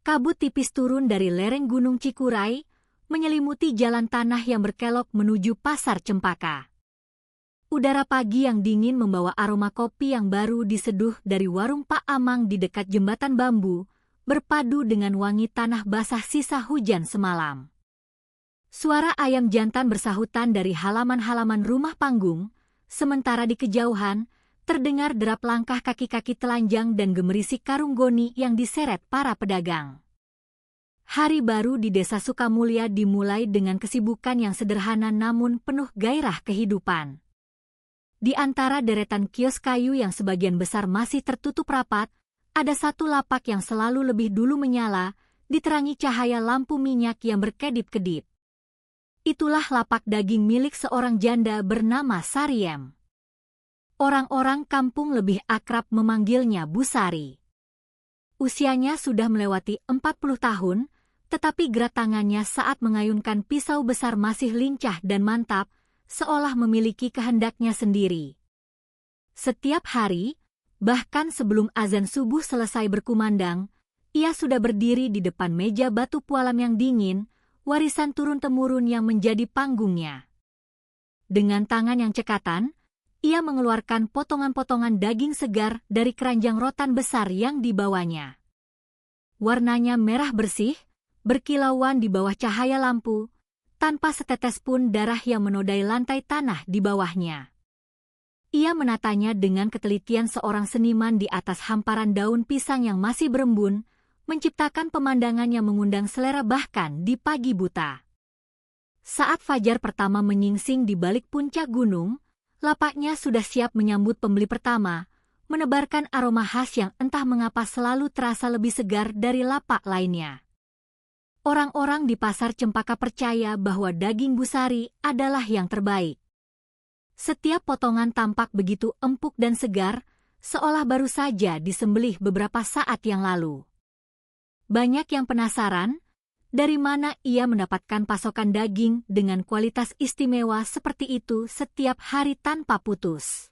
Kabut tipis turun dari lereng Gunung Cikuray, menyelimuti jalan tanah yang berkelok menuju Pasar Cempaka. Udara pagi yang dingin membawa aroma kopi yang baru diseduh dari warung Pak Amang di dekat jembatan bambu, berpadu dengan wangi tanah basah sisa hujan semalam. Suara ayam jantan bersahutan dari halaman-halaman rumah panggung, sementara di kejauhan, terdengar derap langkah kaki-kaki telanjang dan gemerisik karung goni yang diseret para pedagang. Hari baru di Desa Sukamulya dimulai dengan kesibukan yang sederhana namun penuh gairah kehidupan. Di antara deretan kios kayu yang sebagian besar masih tertutup rapat, ada satu lapak yang selalu lebih dulu menyala, diterangi cahaya lampu minyak yang berkedip-kedip. Itulah lapak daging milik seorang janda bernama Sariem. Orang-orang kampung lebih akrab memanggilnya Bu Sari. Usianya sudah melewati 40 tahun, tetapi gerak tangannya saat mengayunkan pisau besar masih lincah dan mantap, seolah memiliki kehendaknya sendiri. Setiap hari, bahkan sebelum azan subuh selesai berkumandang, ia sudah berdiri di depan meja batu pualam yang dingin, warisan turun-temurun yang menjadi panggungnya. Dengan tangan yang cekatan, ia mengeluarkan potongan-potongan daging segar dari keranjang rotan besar yang dibawanya. Warnanya merah bersih, berkilauan di bawah cahaya lampu, tanpa setetes pun darah yang menodai lantai tanah di bawahnya. Ia menatanya dengan ketelitian seorang seniman di atas hamparan daun pisang yang masih berembun, menciptakan pemandangan yang mengundang selera bahkan di pagi buta. Saat fajar pertama menyingsing di balik puncak gunung, lapaknya sudah siap menyambut pembeli pertama, menebarkan aroma khas yang entah mengapa selalu terasa lebih segar dari lapak lainnya. Orang-orang di Pasar Cempaka percaya bahwa daging Bu Sari adalah yang terbaik. Setiap potongan tampak begitu empuk dan segar, seolah baru saja disembelih beberapa saat yang lalu. Banyak yang penasaran, dari mana ia mendapatkan pasokan daging dengan kualitas istimewa seperti itu setiap hari tanpa putus.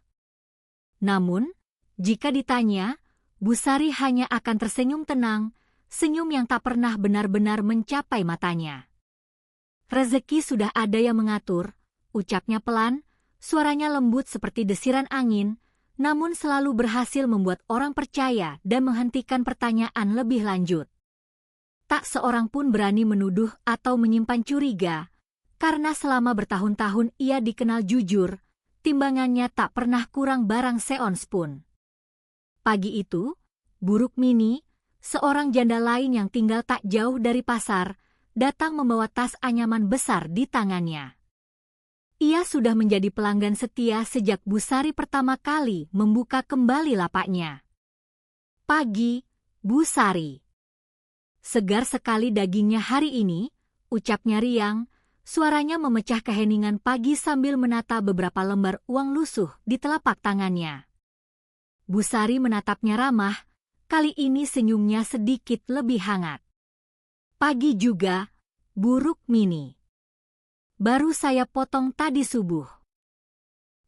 Namun, jika ditanya, Bu Sari hanya akan tersenyum tenang, senyum yang tak pernah benar-benar mencapai matanya. Rezeki sudah ada yang mengatur, ucapnya pelan, suaranya lembut seperti desiran angin, namun selalu berhasil membuat orang percaya dan menghentikan pertanyaan lebih lanjut. Tak seorang pun berani menuduh atau menyimpan curiga, karena selama bertahun-tahun ia dikenal jujur, timbangannya tak pernah kurang barang seons pun. Pagi itu, Buruk Mini, seorang janda lain yang tinggal tak jauh dari pasar, datang membawa tas anyaman besar di tangannya. Ia sudah menjadi pelanggan setia sejak Bu Sari pertama kali membuka kembali lapaknya. Pagi, Bu Sari. Segar sekali dagingnya hari ini, ucapnya riang, suaranya memecah keheningan pagi sambil menata beberapa lembar uang lusuh di telapak tangannya. Bu Sari menatapnya ramah, kali ini senyumnya sedikit lebih hangat. Pagi juga, Buruk Mini. Baru saya potong tadi subuh.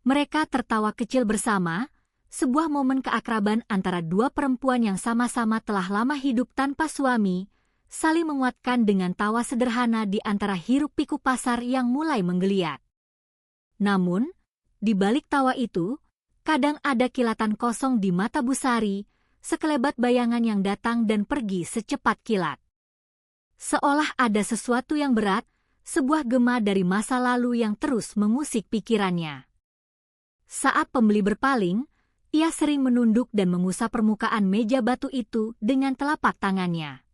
Mereka tertawa kecil bersama, sebuah momen keakraban antara dua perempuan yang sama-sama telah lama hidup tanpa suami, saling menguatkan dengan tawa sederhana di antara hiruk-pikuk pasar yang mulai menggeliat. Namun, di balik tawa itu, kadang ada kilatan kosong di mata Bu Sari, sekelebat bayangan yang datang dan pergi secepat kilat. Seolah ada sesuatu yang berat, sebuah gema dari masa lalu yang terus mengusik pikirannya. Saat pembeli berpaling, ia sering menunduk dan mengusap permukaan meja batu itu dengan telapak tangannya.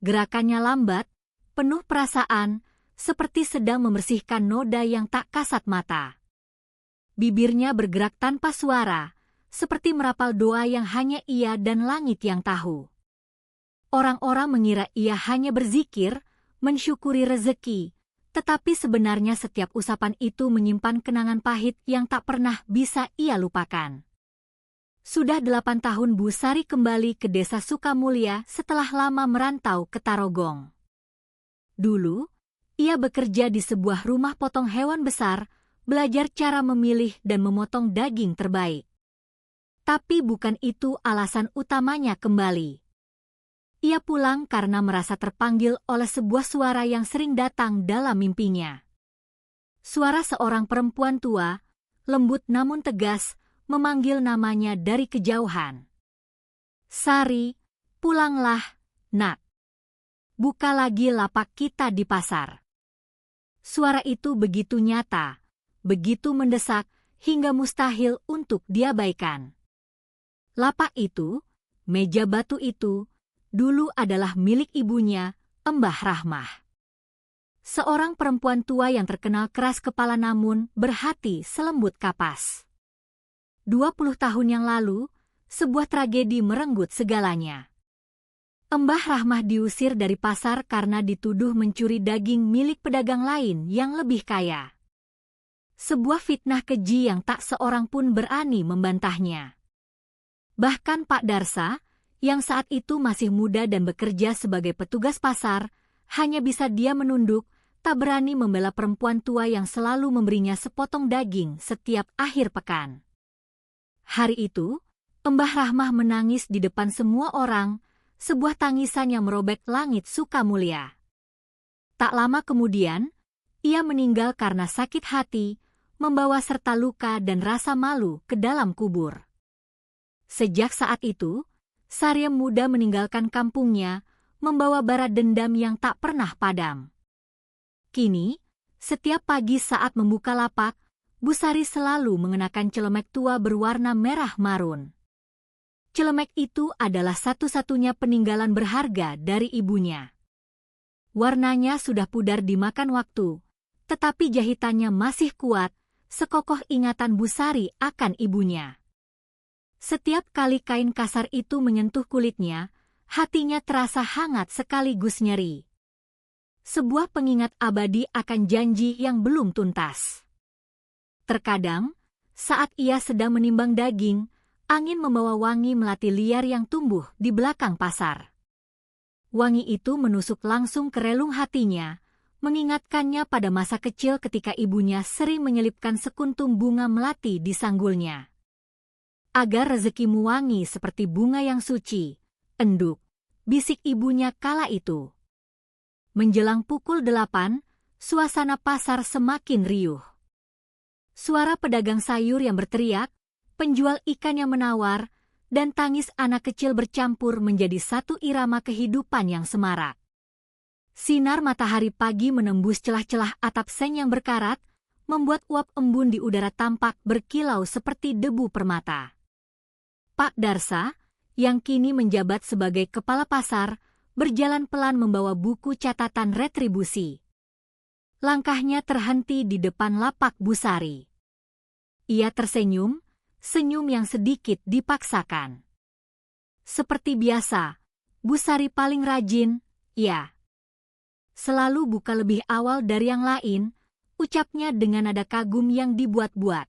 Gerakannya lambat, penuh perasaan, seperti sedang membersihkan noda yang tak kasat mata. Bibirnya bergerak tanpa suara, seperti merapal doa yang hanya ia dan langit yang tahu. Orang-orang mengira ia hanya berzikir, mensyukuri rezeki, tetapi sebenarnya setiap usapan itu menyimpan kenangan pahit yang tak pernah bisa ia lupakan. Sudah 8 tahun Bu Sari kembali ke Desa Sukamulya setelah lama merantau ke Tarogong. Dulu, ia bekerja di sebuah rumah potong hewan besar, belajar cara memilih dan memotong daging terbaik. Tapi bukan itu alasan utamanya kembali. Ia pulang karena merasa terpanggil oleh sebuah suara yang sering datang dalam mimpinya. Suara seorang perempuan tua, lembut namun tegas, memanggil namanya dari kejauhan. "Sari, pulanglah, nak. Buka lagi lapak kita di pasar." Suara itu begitu nyata, begitu mendesak, hingga mustahil untuk diabaikan. Lapak itu, meja batu itu, dulu adalah milik ibunya, Mbah Rahmah. Seorang perempuan tua yang terkenal keras kepala namun berhati selembut kapas. 20 tahun yang lalu, sebuah tragedi merenggut segalanya. Mbah Rahmah diusir dari pasar karena dituduh mencuri daging milik pedagang lain yang lebih kaya. Sebuah fitnah keji yang tak seorang pun berani membantahnya. Bahkan Pak Darsa, yang saat itu masih muda dan bekerja sebagai petugas pasar, hanya bisa diam menunduk, tak berani membela perempuan tua yang selalu memberinya sepotong daging setiap akhir pekan. Hari itu, Mbah Rahmah menangis di depan semua orang, sebuah tangisan yang merobek langit Sukamulya. Tak lama kemudian, ia meninggal karena sakit hati, membawa serta luka dan rasa malu ke dalam kubur. Sejak saat itu, Saryam muda meninggalkan kampungnya, membawa bara dendam yang tak pernah padam. Kini, setiap pagi saat membuka lapak, Bu Sari selalu mengenakan celemek tua berwarna merah marun. Celemek itu adalah satu-satunya peninggalan berharga dari ibunya. Warnanya sudah pudar dimakan waktu, tetapi jahitannya masih kuat, sekokoh ingatan Bu Sari akan ibunya. Setiap kali kain kasar itu menyentuh kulitnya, hatinya terasa hangat sekaligus nyeri. Sebuah pengingat abadi akan janji yang belum tuntas. Terkadang, saat ia sedang menimbang daging, angin membawa wangi melati liar yang tumbuh di belakang pasar. Wangi itu menusuk langsung ke relung hatinya, mengingatkannya pada masa kecil ketika ibunya sering menyelipkan sekuntum bunga melati di sanggulnya. "Agar rezekimu wangi seperti bunga yang suci, enduk," bisik ibunya kala itu. Menjelang pukul 8, suasana pasar semakin riuh. Suara pedagang sayur yang berteriak, penjual ikan yang menawar, dan tangis anak kecil bercampur menjadi satu irama kehidupan yang semarak. Sinar matahari pagi menembus celah-celah atap seng yang berkarat, membuat uap embun di udara tampak berkilau seperti debu permata. Pak Darsa, yang kini menjabat sebagai kepala pasar, berjalan pelan membawa buku catatan retribusi. Langkahnya terhenti di depan lapak Bu Sari. Ia tersenyum, senyum yang sedikit dipaksakan. Seperti biasa, Bu Sari paling rajin, ya. Selalu buka lebih awal dari yang lain, ucapnya dengan nada kagum yang dibuat-buat.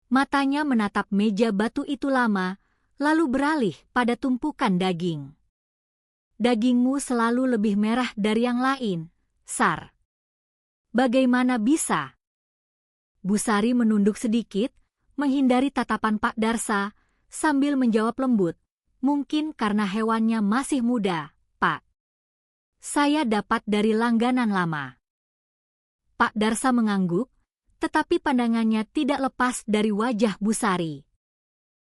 Matanya menatap meja batu itu lama, lalu beralih pada tumpukan daging. "Dagingmu selalu lebih merah dari yang lain, Sar. Bagaimana bisa?" Bu Sari menunduk sedikit, menghindari tatapan Pak Darsa, sambil menjawab lembut, "Mungkin karena hewannya masih muda, Pak. Saya dapat dari langganan lama." Pak Darsa mengangguk, tetapi pandangannya tidak lepas dari wajah Bu Sari.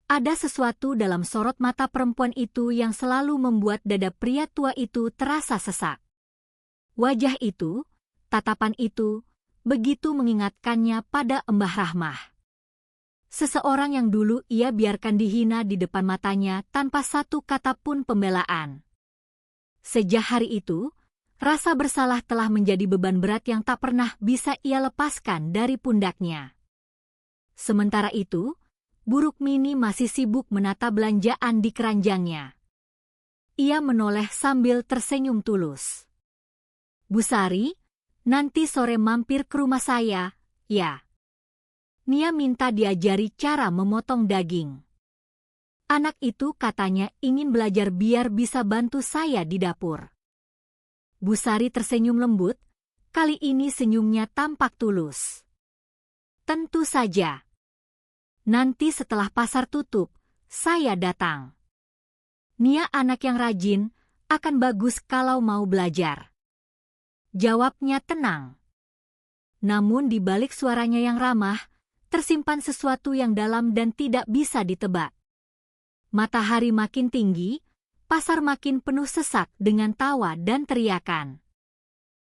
Ada sesuatu dalam sorot mata perempuan itu yang selalu membuat dada pria tua itu terasa sesak. Wajah itu, tatapan itu, begitu mengingatkannya pada Mbah Rahmah. Seseorang yang dulu ia biarkan dihina di depan matanya tanpa satu kata pun pembelaan. Sejak hari itu, rasa bersalah telah menjadi beban berat yang tak pernah bisa ia lepaskan dari pundaknya. Sementara itu, Bu Rukmini masih sibuk menata belanjaan di keranjangnya. Ia menoleh sambil tersenyum tulus. "Bu Sari, nanti sore mampir ke rumah saya, ya. Nia minta diajari cara memotong daging. Anak itu katanya ingin belajar biar bisa bantu saya di dapur." Bu Sari tersenyum lembut, kali ini senyumnya tampak tulus. "Tentu saja. Nanti setelah pasar tutup, saya datang. Nia anak yang rajin, Akan bagus kalau mau belajar. Jawabnya tenang. Namun di balik suaranya yang ramah, tersimpan sesuatu yang dalam dan tidak bisa ditebak. Matahari makin tinggi, pasar makin penuh sesak dengan tawa dan teriakan.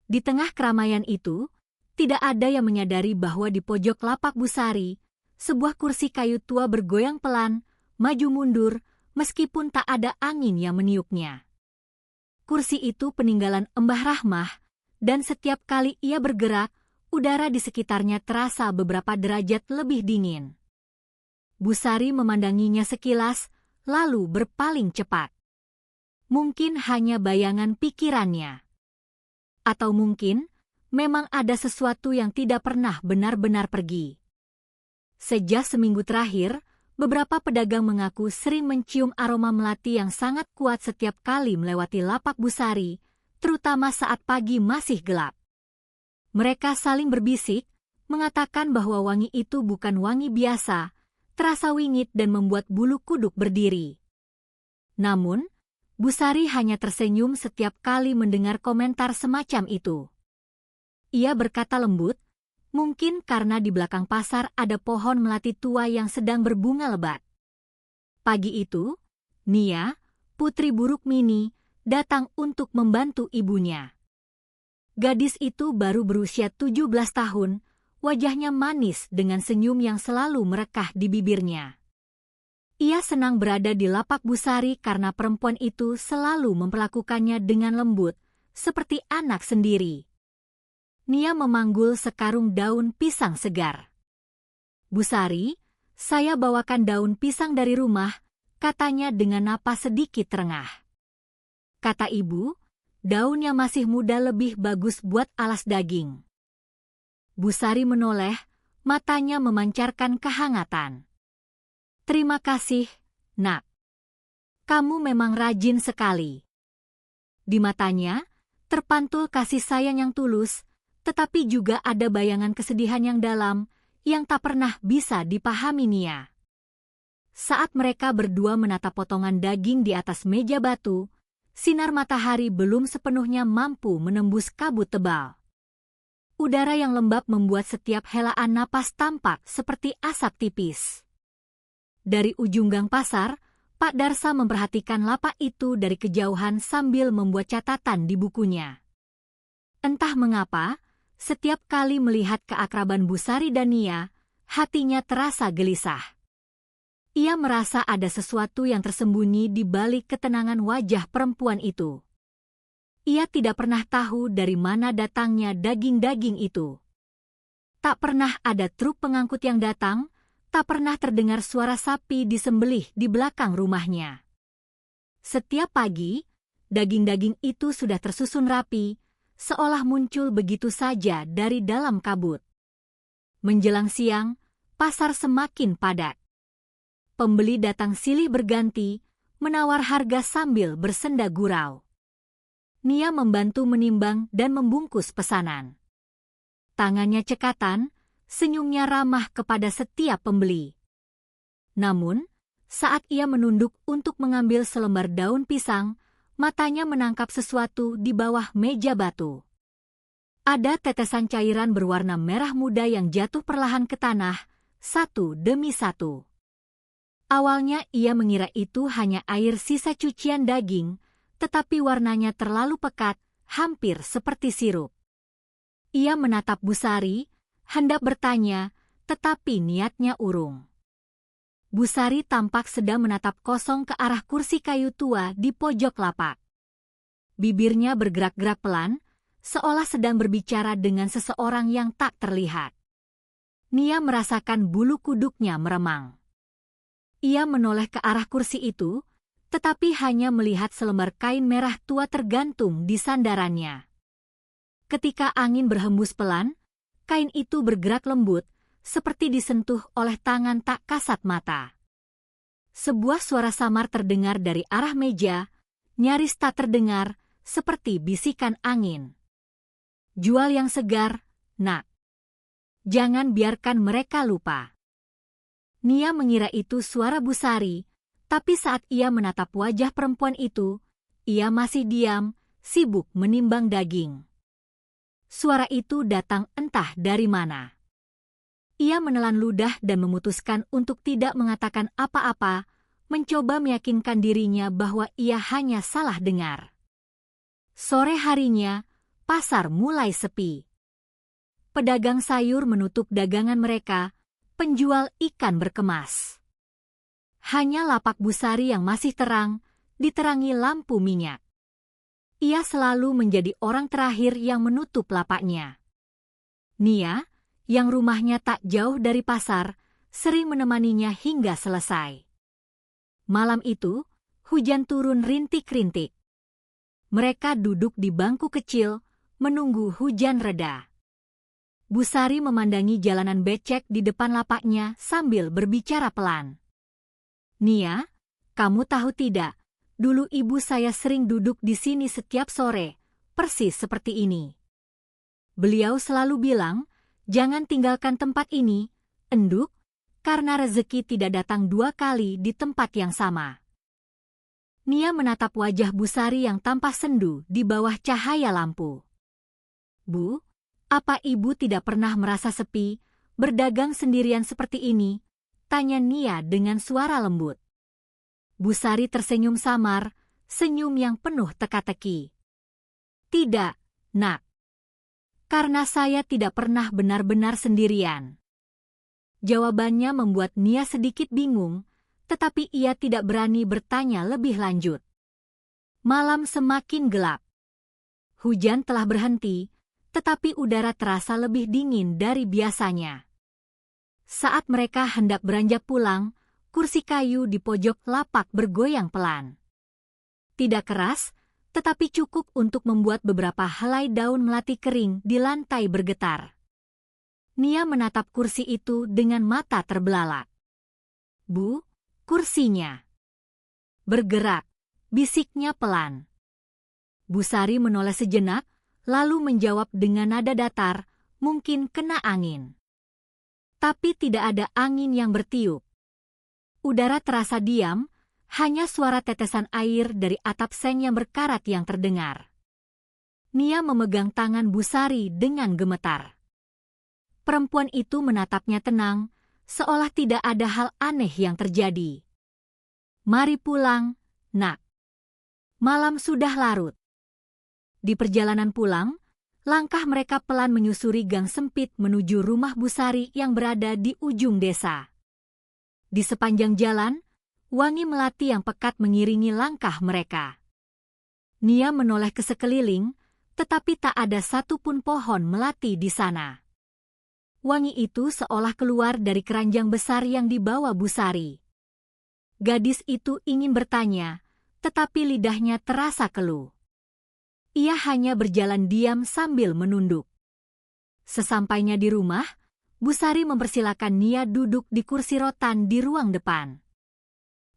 Di tengah keramaian itu, tidak ada yang menyadari bahwa di pojok lapak Busari, sebuah kursi kayu tua bergoyang pelan, maju mundur, meskipun tak ada angin yang meniupnya. Kursi itu peninggalan Mbah Rahmah, dan setiap kali ia bergerak, udara di sekitarnya terasa beberapa derajat lebih dingin. Busari memandanginya sekilas, lalu berpaling cepat. Mungkin hanya bayangan pikirannya. Atau mungkin, memang ada sesuatu yang tidak pernah benar-benar pergi. Sejak seminggu terakhir, beberapa pedagang mengaku sering mencium aroma melati yang sangat kuat setiap kali melewati lapak Busari, terutama saat pagi masih gelap. Mereka saling berbisik, mengatakan bahwa wangi itu bukan wangi biasa, terasa wingit dan membuat bulu kuduk berdiri. Namun, Busari hanya tersenyum setiap kali mendengar komentar semacam itu. Ia berkata lembut, mungkin karena di belakang pasar ada pohon melati tua yang sedang berbunga lebat. Pagi itu, Nia, putri buruk Mini, datang untuk membantu ibunya. Gadis itu baru berusia 17 tahun, wajahnya manis dengan senyum yang selalu merekah di bibirnya. Ia senang berada di lapak Busari karena perempuan itu selalu memperlakukannya dengan lembut, seperti anak sendiri. Nia memanggul sekarung daun pisang segar. "Busari, saya bawakan daun pisang dari rumah," katanya dengan napas sedikit terengah. Kata ibu, daun yang masih muda lebih bagus buat alas daging. Busari menoleh, matanya memancarkan kehangatan. "Terima kasih, Nak. Kamu memang rajin sekali." Di matanya, terpantul kasih sayang yang tulus, tetapi juga ada bayangan kesedihan yang dalam, yang tak pernah bisa dipahami Nia. Saat mereka berdua menatap potongan daging di atas meja batu, sinar matahari belum sepenuhnya mampu menembus kabut tebal. Udara yang lembab membuat setiap helaan napas tampak seperti asap tipis. Dari ujung gang pasar, Pak Darsa memperhatikan lapak itu dari kejauhan sambil membuat catatan di bukunya. Entah mengapa, setiap kali melihat keakraban Busari dan Nia, hatinya terasa gelisah. Ia merasa ada sesuatu yang tersembunyi di balik ketenangan wajah perempuan itu. Ia tidak pernah tahu dari mana datangnya daging-daging itu. Tak pernah ada truk pengangkut yang datang, tak pernah terdengar suara sapi disembelih di belakang rumahnya. Setiap pagi, daging-daging itu sudah tersusun rapi, seolah muncul begitu saja dari dalam kabut. Menjelang siang, pasar semakin padat. Pembeli datang silih berganti, menawar harga sambil bersenda gurau. Nia membantu menimbang dan membungkus pesanan. Tangannya cekatan, senyumnya ramah kepada setiap pembeli. Namun, saat ia menunduk untuk mengambil selembar daun pisang, matanya menangkap sesuatu di bawah meja batu. Ada tetesan cairan berwarna merah muda yang jatuh perlahan ke tanah, satu demi satu. Awalnya ia mengira itu hanya air sisa cucian daging, tetapi warnanya terlalu pekat, hampir seperti sirup. Ia menatap Busari, hendak bertanya, tetapi niatnya urung. Busari tampak sedang menatap kosong ke arah kursi kayu tua di pojok lapak. Bibirnya bergerak-gerak pelan, seolah sedang berbicara dengan seseorang yang tak terlihat. Nia merasakan bulu kuduknya meremang. Ia menoleh ke arah kursi itu, tetapi hanya melihat selembar kain merah tua tergantung di sandarannya. Ketika angin berhembus pelan, kain itu bergerak lembut, seperti disentuh oleh tangan tak kasat mata. Sebuah suara samar terdengar dari arah meja, nyaris tak terdengar, seperti bisikan angin. "Jual yang segar, Nak. Jangan biarkan mereka lupa." Nia mengira itu suara Busari, tapi saat ia menatap wajah perempuan itu, ia masih diam, sibuk menimbang daging. Suara itu datang entah dari mana. Ia menelan ludah dan memutuskan untuk tidak mengatakan apa-apa, mencoba meyakinkan dirinya bahwa ia hanya salah dengar. Sore harinya, pasar mulai sepi. Pedagang sayur menutup dagangan mereka, penjual ikan berkemas. Hanya lapak Busari yang masih terang, diterangi lampu minyak. Ia selalu menjadi orang terakhir yang menutup lapaknya. Nia, yang rumahnya tak jauh dari pasar, sering menemaninya hingga selesai. Malam itu, hujan turun rintik-rintik. Mereka duduk di bangku kecil, menunggu hujan reda. Busari memandangi jalanan becek di depan lapaknya sambil berbicara pelan. Nia, kamu tahu tidak, dulu ibu saya sering duduk di sini setiap sore, persis seperti ini. Beliau selalu bilang, jangan tinggalkan tempat ini, Enduk, karena rezeki tidak datang 2 kali di tempat yang sama. Nia menatap wajah Busari yang tampak sendu di bawah cahaya lampu. Bu, apa ibu tidak pernah merasa sepi, berdagang sendirian seperti ini? Tanya Nia dengan suara lembut. Busari tersenyum samar, senyum yang penuh teka-teki. Tidak, Nak. Karena saya tidak pernah benar-benar sendirian. Jawabannya membuat Nia sedikit bingung, tetapi ia tidak berani bertanya lebih lanjut. Malam semakin gelap. Hujan telah berhenti, tetapi udara terasa lebih dingin dari biasanya. Saat mereka hendak beranjak pulang, kursi kayu di pojok lapak bergoyang pelan. Tidak keras, tetapi cukup untuk membuat beberapa helai daun melati kering di lantai bergetar. Nia menatap kursi itu dengan mata terbelalak. Bu, kursinya bergerak, bisiknya pelan. Busari menoleh sejenak, lalu menjawab dengan nada datar, mungkin kena angin. Tapi tidak ada angin yang bertiup. Udara terasa diam, hanya suara tetesan air dari atap seng yang berkarat yang terdengar. Nia memegang tangan Busari dengan gemetar. Perempuan itu menatapnya tenang, seolah tidak ada hal aneh yang terjadi. Mari pulang, Nak. Malam sudah larut. Di perjalanan pulang, langkah mereka pelan menyusuri gang sempit menuju rumah Busari yang berada di ujung desa. Di sepanjang jalan, wangi melati yang pekat mengiringi langkah mereka. Nia menoleh ke sekeliling, tetapi tak ada satupun pohon melati di sana. Wangi itu seolah keluar dari keranjang besar yang dibawa Busari. Gadis itu ingin bertanya, tetapi lidahnya terasa keluh. Ia hanya berjalan diam sambil menunduk. Sesampainya di rumah, Busari mempersilakan Nia duduk di kursi rotan di ruang depan.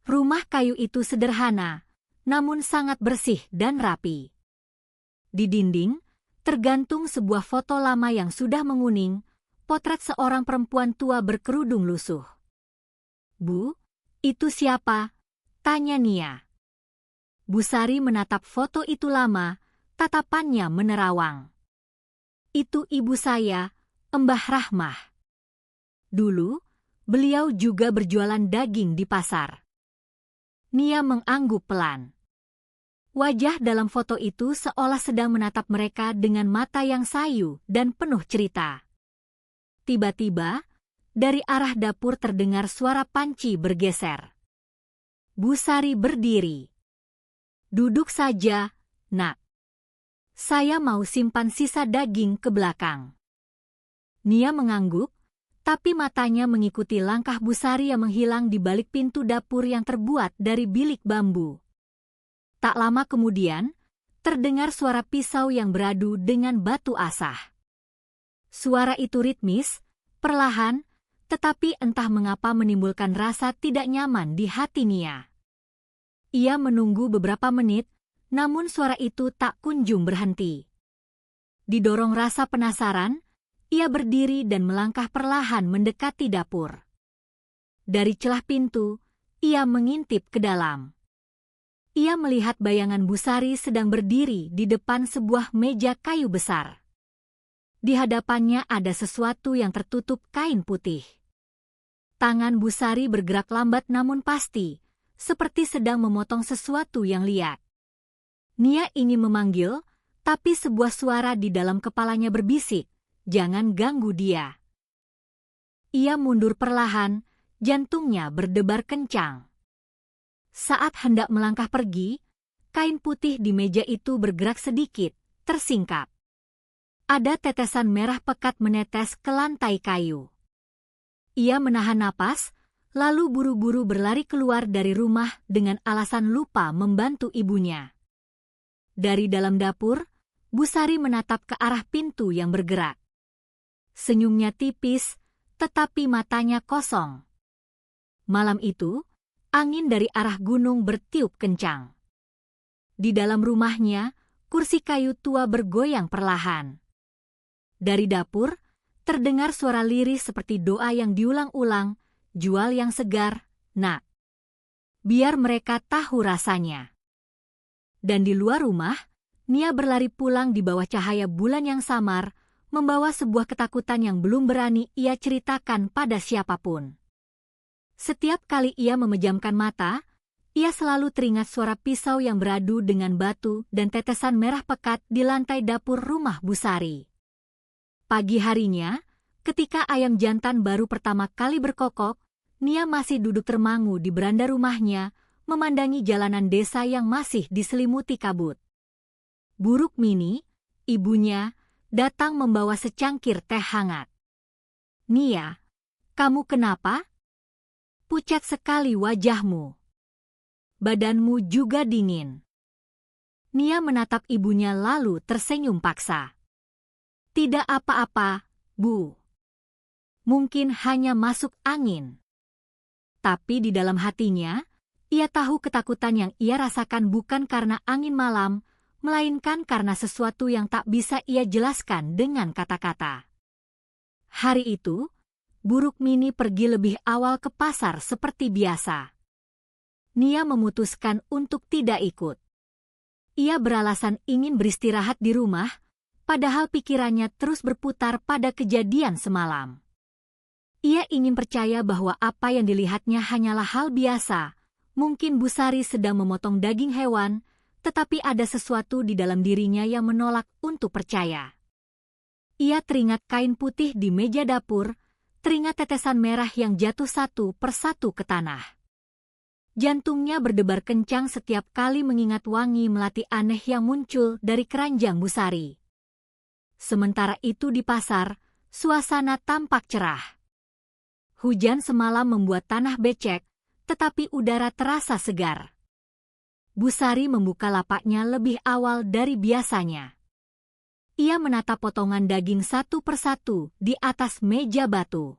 Rumah kayu itu sederhana, namun sangat bersih dan rapi. Di dinding, tergantung sebuah foto lama yang sudah menguning, potret seorang perempuan tua berkerudung lusuh. Bu, itu siapa? Tanya Nia. Busari menatap foto itu lama, tatapannya menerawang. Itu ibu saya, Mbah Rahmah. Dulu, beliau juga berjualan daging di pasar. Nia mengangguk pelan. Wajah dalam foto itu seolah sedang menatap mereka dengan mata yang sayu dan penuh cerita. Tiba-tiba, dari arah dapur terdengar suara panci bergeser. Busari berdiri. Duduk saja, Nak. Saya mau simpan sisa daging ke belakang. Nia mengangguk, tapi matanya mengikuti langkah Busari yang menghilang di balik pintu dapur yang terbuat dari bilik bambu. Tak lama kemudian, terdengar suara pisau yang beradu dengan batu asah. Suara itu ritmis, perlahan, tetapi entah mengapa menimbulkan rasa tidak nyaman di hati Nia. Ia menunggu beberapa menit, namun suara itu tak kunjung berhenti. Didorong rasa penasaran, ia berdiri dan melangkah perlahan mendekati dapur. Dari celah pintu, ia mengintip ke dalam. ia melihat bayangan Busari sedang berdiri di depan sebuah meja kayu besar. Di hadapannya ada sesuatu yang tertutup kain putih. Tangan Busari bergerak lambat namun pasti, seperti sedang memotong sesuatu yang liat. Nia ingin memanggil, tapi sebuah suara di dalam kepalanya berbisik, "Jangan ganggu dia." Ia mundur perlahan, jantungnya berdebar kencang. Saat hendak melangkah pergi, kain putih di meja itu bergerak sedikit, tersingkap. Ada tetesan merah pekat menetes ke lantai kayu. Ia menahan napas, lalu buru-buru berlari keluar dari rumah dengan alasan lupa membantu ibunya. Dari dalam dapur, Busari menatap ke arah pintu yang bergerak. Senyumnya tipis, tetapi matanya kosong. Malam itu, angin dari arah gunung bertiup kencang. Di dalam rumahnya, kursi kayu tua bergoyang perlahan. Dari dapur, terdengar suara lirih seperti doa yang diulang-ulang, "Jual yang segar, nak. Biar mereka tahu rasanya." Dan di luar rumah, Nia berlari pulang di bawah cahaya bulan yang samar, membawa sebuah ketakutan yang belum berani ia ceritakan pada siapapun. Setiap kali ia memejamkan mata, ia selalu teringat suara pisau yang beradu dengan batu dan tetesan merah pekat di lantai dapur rumah Busari. Pagi harinya, ketika ayam jantan baru pertama kali berkokok, Nia masih duduk termangu di beranda rumahnya, memandangi jalanan desa yang masih diselimuti kabut. Buruk Mini, ibunya, datang membawa secangkir teh hangat. "Nia, kamu kenapa? Pucat sekali wajahmu. Badanmu juga dingin." Nia menatap ibunya lalu tersenyum paksa. "Tidak apa-apa, Bu. Mungkin hanya masuk angin." Tapi di dalam hatinya, ia tahu ketakutan yang ia rasakan bukan karena angin malam, melainkan karena sesuatu yang tak bisa ia jelaskan dengan kata-kata. Hari itu, Buruk Mini pergi lebih awal ke pasar seperti biasa. Nia memutuskan untuk tidak ikut. Ia beralasan ingin beristirahat di rumah, padahal pikirannya terus berputar pada kejadian semalam. Ia ingin percaya bahwa apa yang dilihatnya hanyalah hal biasa. Mungkin Busari sedang memotong daging hewan, tetapi ada sesuatu di dalam dirinya yang menolak untuk percaya. Ia teringat kain putih di meja dapur, teringat tetesan merah yang jatuh satu persatu ke tanah. Jantungnya berdebar kencang setiap kali mengingat wangi melati aneh yang muncul dari keranjang Busari. Sementara itu di pasar, suasana tampak cerah. Hujan semalam membuat tanah becek, tetapi udara terasa segar. Busari membuka lapaknya lebih awal dari biasanya. Ia menatap potongan daging satu persatu di atas meja batu.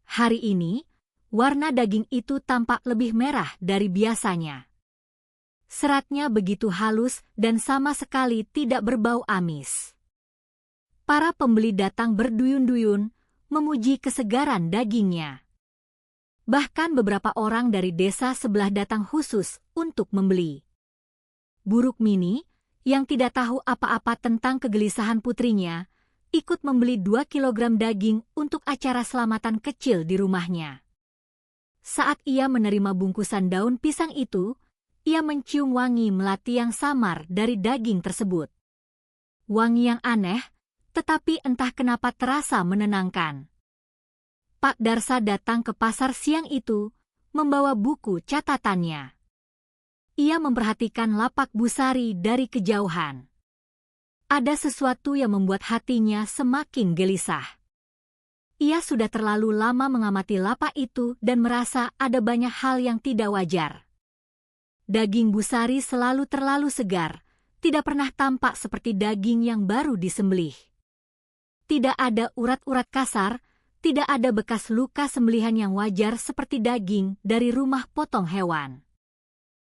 Hari ini, warna daging itu tampak lebih merah dari biasanya. Seratnya begitu halus dan sama sekali tidak berbau amis. Para pembeli datang berduyun-duyun, memuji kesegaran dagingnya. Bahkan beberapa orang dari desa sebelah datang khusus untuk membeli. Buruk Mini, yang tidak tahu apa-apa tentang kegelisahan putrinya, ikut membeli 2 kilogram daging untuk acara selamatan kecil di rumahnya. Saat ia menerima bungkusan daun pisang itu, ia mencium wangi melati yang samar dari daging tersebut. Wangi yang aneh, tetapi entah kenapa terasa menenangkan. Pak Darsa datang ke pasar siang itu, membawa buku catatannya. Ia memperhatikan lapak Busari dari kejauhan. Ada sesuatu yang membuat hatinya semakin gelisah. Ia sudah terlalu lama mengamati lapak itu dan merasa ada banyak hal yang tidak wajar. Daging Busari selalu terlalu segar, tidak pernah tampak seperti daging yang baru disembelih. Tidak ada urat-urat kasar, tidak ada bekas luka sembelihan yang wajar seperti daging dari rumah potong hewan.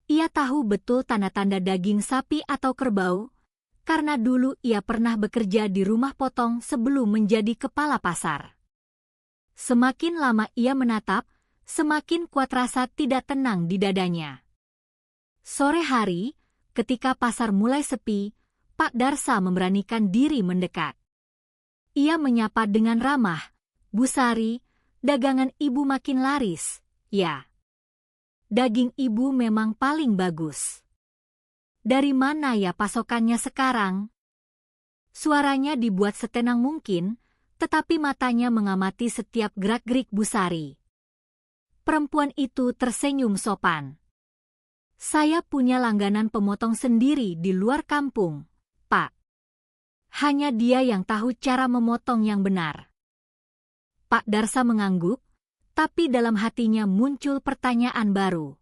Ia tahu betul tanda-tanda daging sapi atau kerbau, karena dulu ia pernah bekerja di rumah potong sebelum menjadi kepala pasar. Semakin lama ia menatap, semakin kuat rasa tidak tenang di dadanya. Sore hari, ketika pasar mulai sepi, Pak Darsa memberanikan diri mendekat. Ia menyapa dengan ramah, "Bu Sari, dagangan ibu makin laris, ya. Daging ibu memang paling bagus. Dari mana ya pasokannya sekarang?" Suaranya dibuat setenang mungkin, tetapi matanya mengamati setiap gerak-gerik Bu Sari. Perempuan itu tersenyum sopan. "Saya punya langganan pemotong sendiri di luar kampung, Pak. Hanya dia yang tahu cara memotong yang benar." Pak Darsa mengangguk, tapi dalam hatinya muncul pertanyaan baru.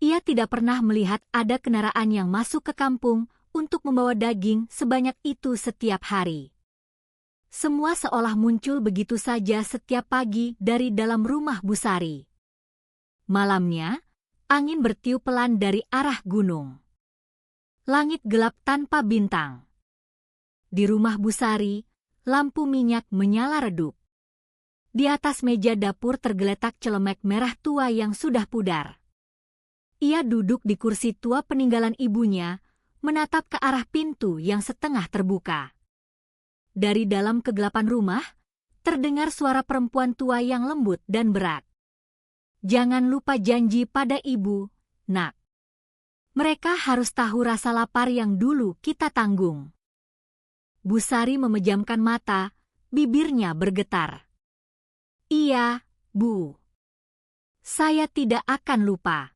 Ia tidak pernah melihat ada kendaraan yang masuk ke kampung untuk membawa daging sebanyak itu setiap hari. Semua seolah muncul begitu saja setiap pagi dari dalam rumah Bu Sari. Malamnya, angin bertiup pelan dari arah gunung. Langit gelap tanpa bintang. Di rumah Bu Sari, lampu minyak menyala redup. Di atas meja dapur tergeletak celemek merah tua yang sudah pudar. Ia duduk di kursi tua peninggalan ibunya, menatap ke arah pintu yang setengah terbuka. Dari dalam kegelapan rumah, terdengar suara perempuan tua yang lembut dan berat. "Jangan lupa janji pada ibu, Nak. Mereka harus tahu rasa lapar yang dulu kita tanggung." Bu Sari memejamkan mata, bibirnya bergetar. "Iya, Bu. Saya tidak akan lupa."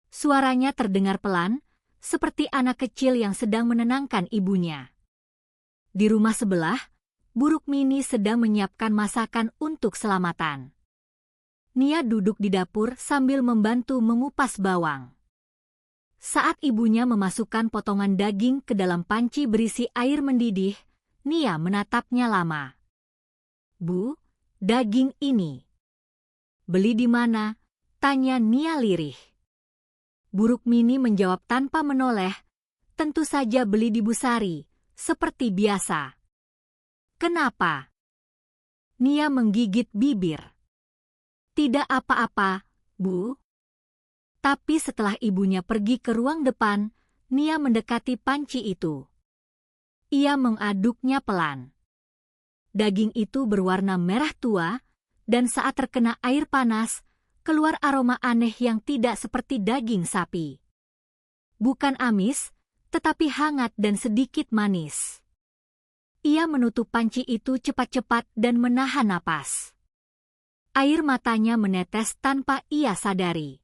Suaranya terdengar pelan, seperti anak kecil yang sedang menenangkan ibunya. Di rumah sebelah, Bu Rukmini sedang menyiapkan masakan untuk selamatan. Nia duduk di dapur sambil membantu mengupas bawang. Saat ibunya memasukkan potongan daging ke dalam panci berisi air mendidih, Nia menatapnya lama. "Bu, daging ini beli di mana?" tanya Nia lirih. Bu Rukmini menjawab tanpa menoleh, "Tentu saja beli di Bu Sari, seperti biasa." "Kenapa?" Nia menggigit bibir. "Tidak apa-apa, Bu." Tapi setelah ibunya pergi ke ruang depan, Nia mendekati panci itu. Ia mengaduknya pelan. Daging itu berwarna merah tua, dan saat terkena air panas, keluar aroma aneh yang tidak seperti daging sapi. Bukan amis, tetapi hangat dan sedikit manis. Ia menutup panci itu cepat-cepat dan menahan napas. Air matanya menetes tanpa ia sadari.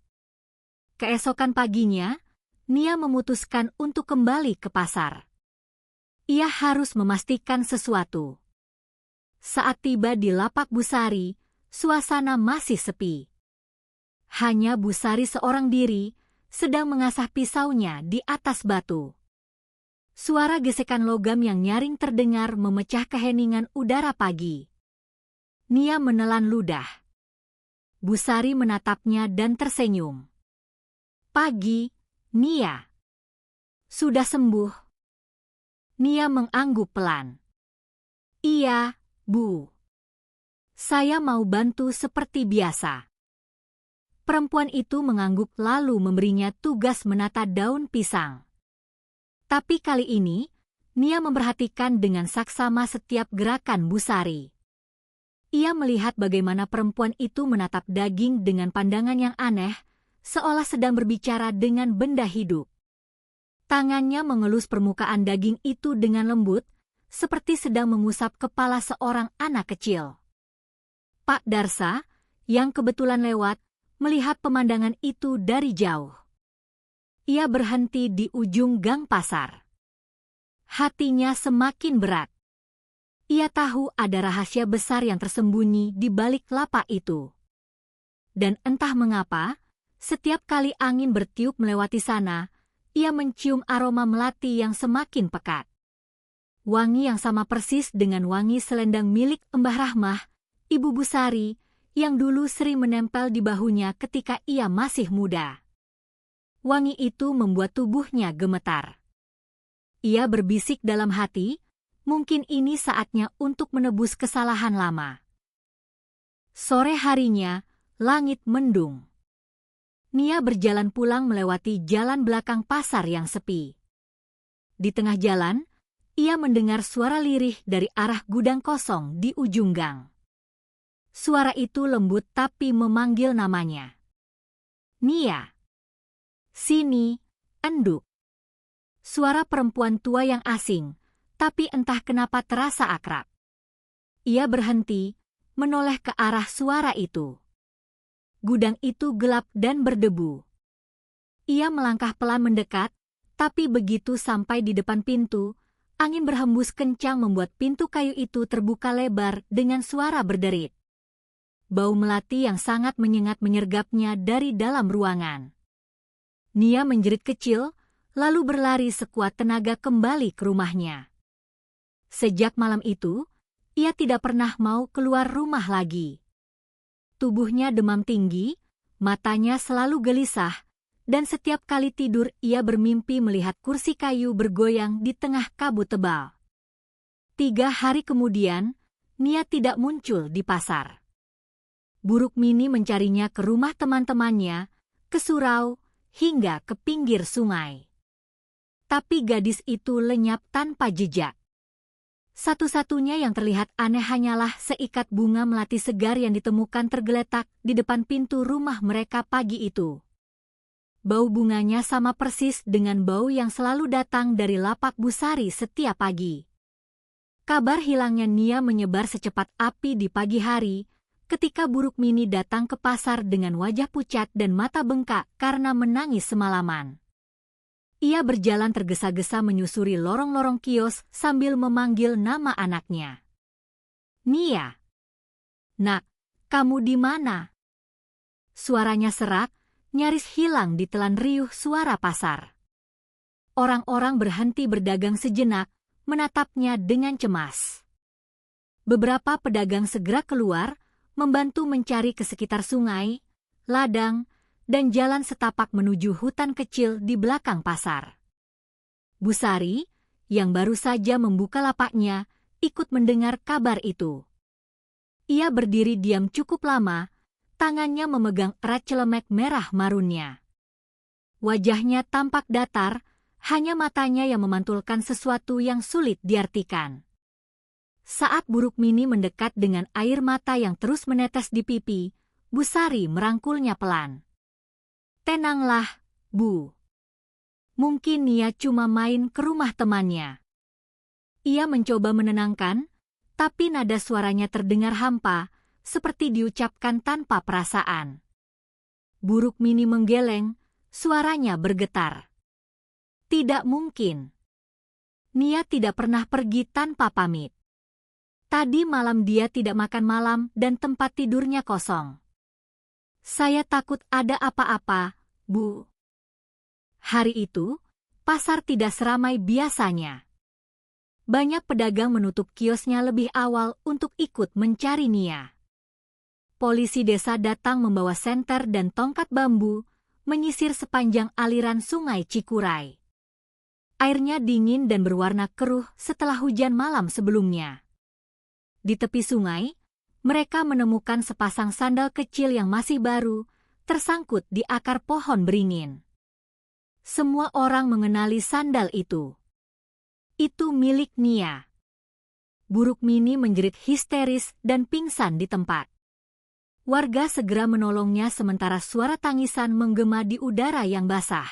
Keesokan paginya, Nia memutuskan untuk kembali ke pasar. Ia harus memastikan sesuatu. Saat tiba di lapak Bu Sari, suasana masih sepi. Hanya Bu Sari seorang diri, sedang mengasah pisaunya di atas batu. Suara gesekan logam yang nyaring terdengar memecah keheningan udara pagi. Nia menelan ludah. Bu Sari menatapnya dan tersenyum. "Pagi, Nia. Sudah sembuh?" Nia mengangguk pelan. "Iya, Bu. Saya mau bantu seperti biasa." Perempuan itu mengangguk lalu memberinya tugas menata daun pisang. Tapi kali ini, Nia memperhatikan dengan saksama setiap gerakan Bu Sari. Ia melihat bagaimana perempuan itu menatap daging dengan pandangan yang aneh, seolah sedang berbicara dengan benda hidup. Tangannya mengelus permukaan daging itu dengan lembut, seperti sedang mengusap kepala seorang anak kecil. Pak Darsa, yang kebetulan lewat, melihat pemandangan itu dari jauh. Ia berhenti di ujung gang pasar. Hatinya semakin berat. Ia tahu ada rahasia besar yang tersembunyi di balik lapak itu. Dan entah mengapa, setiap kali angin bertiup melewati sana, ia mencium aroma melati yang semakin pekat. Wangi yang sama persis dengan wangi selendang milik Mbah Rahmah, Ibu Bu Sari, yang dulu sering menempel di bahunya ketika ia masih muda. Wangi itu membuat tubuhnya gemetar. Ia berbisik dalam hati, mungkin ini saatnya untuk menebus kesalahan lama. Sore harinya, langit mendung. Nia berjalan pulang melewati jalan belakang pasar yang sepi. Di tengah jalan, ia mendengar suara lirih dari arah gudang kosong di ujung gang. Suara itu lembut tapi memanggil namanya. Nia. Sini, enduk. Suara perempuan tua yang asing, tapi entah kenapa terasa akrab. Ia berhenti, menoleh ke arah suara itu. Gudang itu gelap dan berdebu. Ia melangkah pelan mendekat, tapi begitu sampai di depan pintu, angin berhembus kencang membuat pintu kayu itu terbuka lebar dengan suara berderit. Bau melati yang sangat menyengat menyergapnya dari dalam ruangan. Nia menjerit kecil, lalu berlari sekuat tenaga kembali ke rumahnya. Sejak malam itu, ia tidak pernah mau keluar rumah lagi. Tubuhnya demam tinggi, matanya selalu gelisah, dan setiap kali tidur ia bermimpi melihat kursi kayu bergoyang di tengah kabut tebal. 3 hari kemudian, Nia tidak muncul di pasar. Buruk Mini mencarinya ke rumah teman-temannya, ke surau, hingga ke pinggir sungai. Tapi gadis itu lenyap tanpa jejak. Satu-satunya yang terlihat aneh hanyalah seikat bunga melati segar yang ditemukan tergeletak di depan pintu rumah mereka pagi itu. Bau bunganya sama persis dengan bau yang selalu datang dari lapak Busari setiap pagi. Kabar hilangnya Nia menyebar secepat api di pagi hari, ketika Buruk Mini datang ke pasar dengan wajah pucat dan mata bengkak karena menangis semalaman. Ia berjalan tergesa-gesa menyusuri lorong-lorong kios sambil memanggil nama anaknya. Nia. Nak, kamu di mana? Suaranya serak, nyaris hilang ditelan riuh suara pasar. Orang-orang berhenti berdagang sejenak, menatapnya dengan cemas. Beberapa pedagang segera keluar, membantu mencari ke sekitar sungai, ladang, dan jalan setapak menuju hutan kecil di belakang pasar. Busari, yang baru saja membuka lapaknya, ikut mendengar kabar itu. Ia berdiri diam cukup lama, tangannya memegang erat celemek merah marunnya. Wajahnya tampak datar, hanya matanya yang memantulkan sesuatu yang sulit diartikan. Saat Buruk Mini mendekat dengan air mata yang terus menetes di pipi, Busari merangkulnya pelan. Tenanglah, Bu. Mungkin Nia cuma main ke rumah temannya. Ia mencoba menenangkan, tapi nada suaranya terdengar hampa, seperti diucapkan tanpa perasaan. Buruk Mini menggeleng, suaranya bergetar. Tidak mungkin. Nia tidak pernah pergi tanpa pamit. Tadi malam dia tidak makan malam dan tempat tidurnya kosong. Saya takut ada apa-apa, Bu. Hari itu, pasar tidak seramai biasanya. Banyak pedagang menutup kiosnya lebih awal untuk ikut mencari Nia. Polisi desa datang membawa senter dan tongkat bambu, menyisir sepanjang aliran sungai Cikuray. Airnya dingin dan berwarna keruh setelah hujan malam sebelumnya. Di tepi sungai, mereka menemukan sepasang sandal kecil yang masih baru, tersangkut di akar pohon beringin. Semua orang mengenali sandal itu. Itu milik Nia. Buruk Mini menjerit histeris dan pingsan di tempat. Warga segera menolongnya sementara suara tangisan menggema di udara yang basah.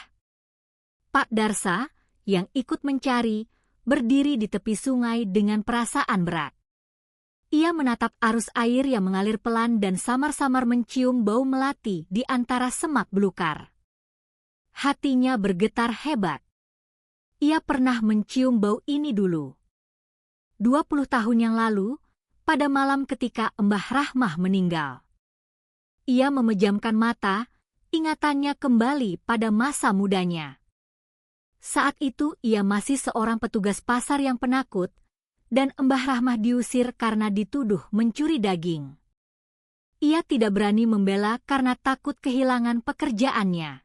Pak Darsa, yang ikut mencari, berdiri di tepi sungai dengan perasaan berat. Ia menatap arus air yang mengalir pelan dan samar-samar mencium bau melati di antara semak belukar. Hatinya bergetar hebat. Ia pernah mencium bau ini dulu. 20 tahun yang lalu, pada malam ketika Mbah Rahmah meninggal. Ia memejamkan mata, ingatannya kembali pada masa mudanya. Saat itu ia masih seorang petugas pasar yang penakut, dan Mbah Rahmah diusir karena dituduh mencuri daging. Ia tidak berani membela karena takut kehilangan pekerjaannya.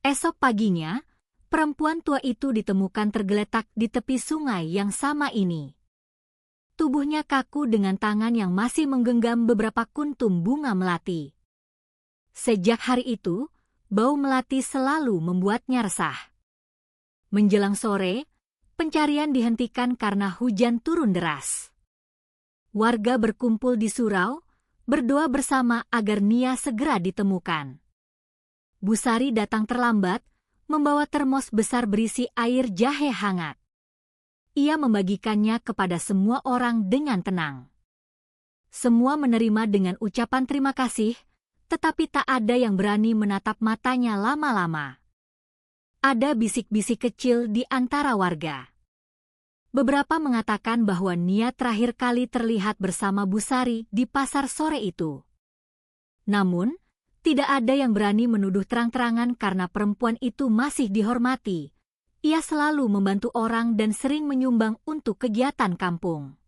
Esok paginya, perempuan tua itu ditemukan tergeletak di tepi sungai yang sama ini. Tubuhnya kaku dengan tangan yang masih menggenggam beberapa kuntum bunga melati. Sejak hari itu, bau melati selalu membuatnya resah. Menjelang sore, pencarian dihentikan karena hujan turun deras. Warga berkumpul di surau, berdoa bersama agar Nia segera ditemukan. Busari datang terlambat, membawa termos besar berisi air jahe hangat. Ia membagikannya kepada semua orang dengan tenang. Semua menerima dengan ucapan terima kasih, tetapi tak ada yang berani menatap matanya lama-lama. Ada bisik-bisik kecil di antara warga. Beberapa mengatakan bahwa Nia terakhir kali terlihat bersama Busari di pasar sore itu. Namun, tidak ada yang berani menuduh terang-terangan karena perempuan itu masih dihormati. Ia selalu membantu orang dan sering menyumbang untuk kegiatan kampung.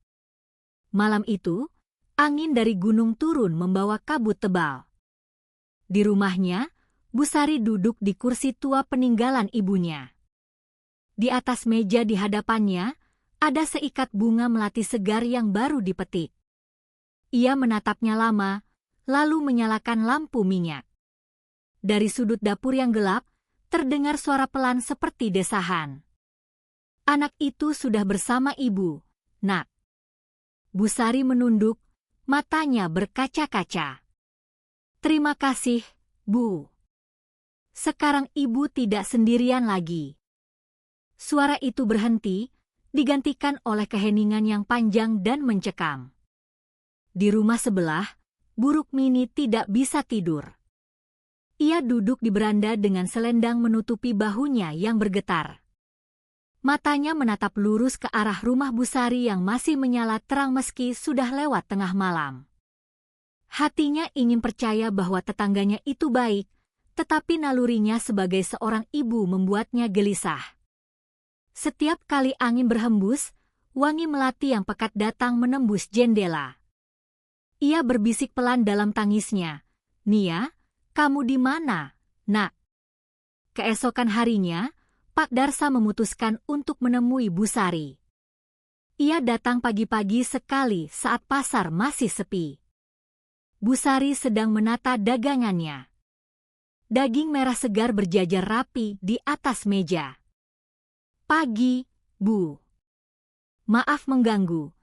Malam itu, angin dari gunung turun membawa kabut tebal. Di rumahnya, Busari duduk di kursi tua peninggalan ibunya. Di atas meja di hadapannya, ada seikat bunga melati segar yang baru dipetik. Ia menatapnya lama, lalu menyalakan lampu minyak. Dari sudut dapur yang gelap, terdengar suara pelan seperti desahan. Anak itu sudah bersama ibu, Nak. Busari menunduk, matanya berkaca-kaca. Terima kasih, Bu. Sekarang ibu tidak sendirian lagi. Suara itu berhenti, digantikan oleh keheningan yang panjang dan mencekam. Di rumah sebelah, Buruk Mini tidak bisa tidur. Ia duduk di beranda dengan selendang menutupi bahunya yang bergetar. Matanya menatap lurus ke arah rumah Busari yang masih menyala terang meski sudah lewat tengah malam. Hatinya ingin percaya bahwa tetangganya itu baik, tetapi nalurinya sebagai seorang ibu membuatnya gelisah. Setiap kali angin berhembus, wangi melati yang pekat datang menembus jendela. Ia berbisik pelan dalam tangisnya, "Nia, kamu di mana, Nak?" Keesokan harinya, Pak Darsa memutuskan untuk menemui Busari. Ia datang pagi-pagi sekali saat pasar masih sepi. Busari sedang menata dagangannya. Daging merah segar berjajar rapi di atas meja. "Pagi, Bu. Maaf mengganggu,"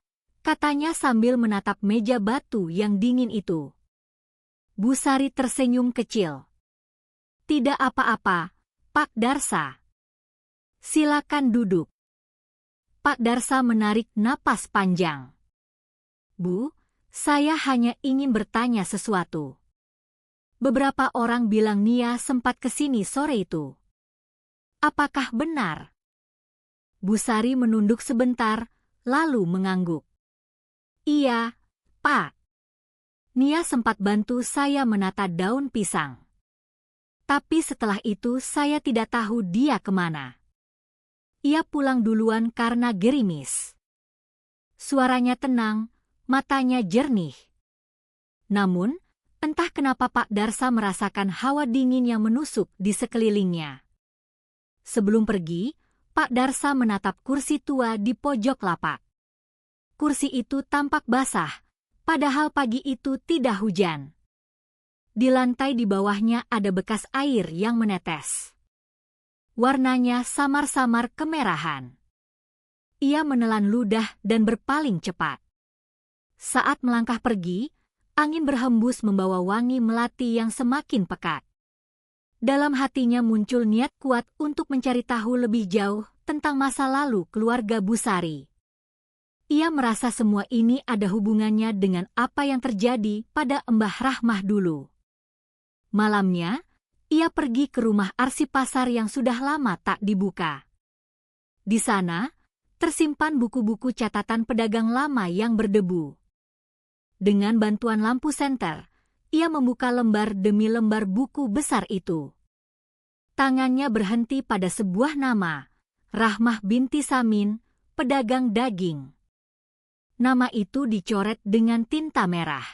katanya sambil menatap meja batu yang dingin itu. Busari tersenyum kecil. "Tidak apa-apa, Pak Darsa. Silakan duduk." Pak Darsa menarik napas panjang. "Bu, saya hanya ingin bertanya sesuatu. Beberapa orang bilang Nia sempat kesini sore itu. Apakah benar?" Busari menunduk sebentar, lalu mengangguk. "Iya, Pak. Nia sempat bantu saya menata daun pisang. Tapi setelah itu saya tidak tahu dia kemana. Ia pulang duluan karena gerimis." Suaranya tenang, matanya jernih. Namun, entah kenapa Pak Darsa merasakan hawa dingin yang menusuk di sekelilingnya. Sebelum pergi, Pak Darsa menatap kursi tua di pojok lapak. Kursi itu tampak basah, padahal pagi itu tidak hujan. Di lantai di bawahnya ada bekas air yang menetes. Warnanya samar-samar kemerahan. Ia menelan ludah dan berpaling cepat. Saat melangkah pergi, angin berhembus membawa wangi melati yang semakin pekat. Dalam hatinya muncul niat kuat untuk mencari tahu lebih jauh tentang masa lalu keluarga Busari. Ia merasa semua ini ada hubungannya dengan apa yang terjadi pada Mbah Rahmah dulu. Malamnya, ia pergi ke rumah arsip pasar yang sudah lama tak dibuka. Di sana, tersimpan buku-buku catatan pedagang lama yang berdebu. Dengan bantuan lampu senter, ia membuka lembar demi lembar buku besar itu. Tangannya berhenti pada sebuah nama, Rahmah binti Samin, pedagang daging. Nama itu dicoret dengan tinta merah.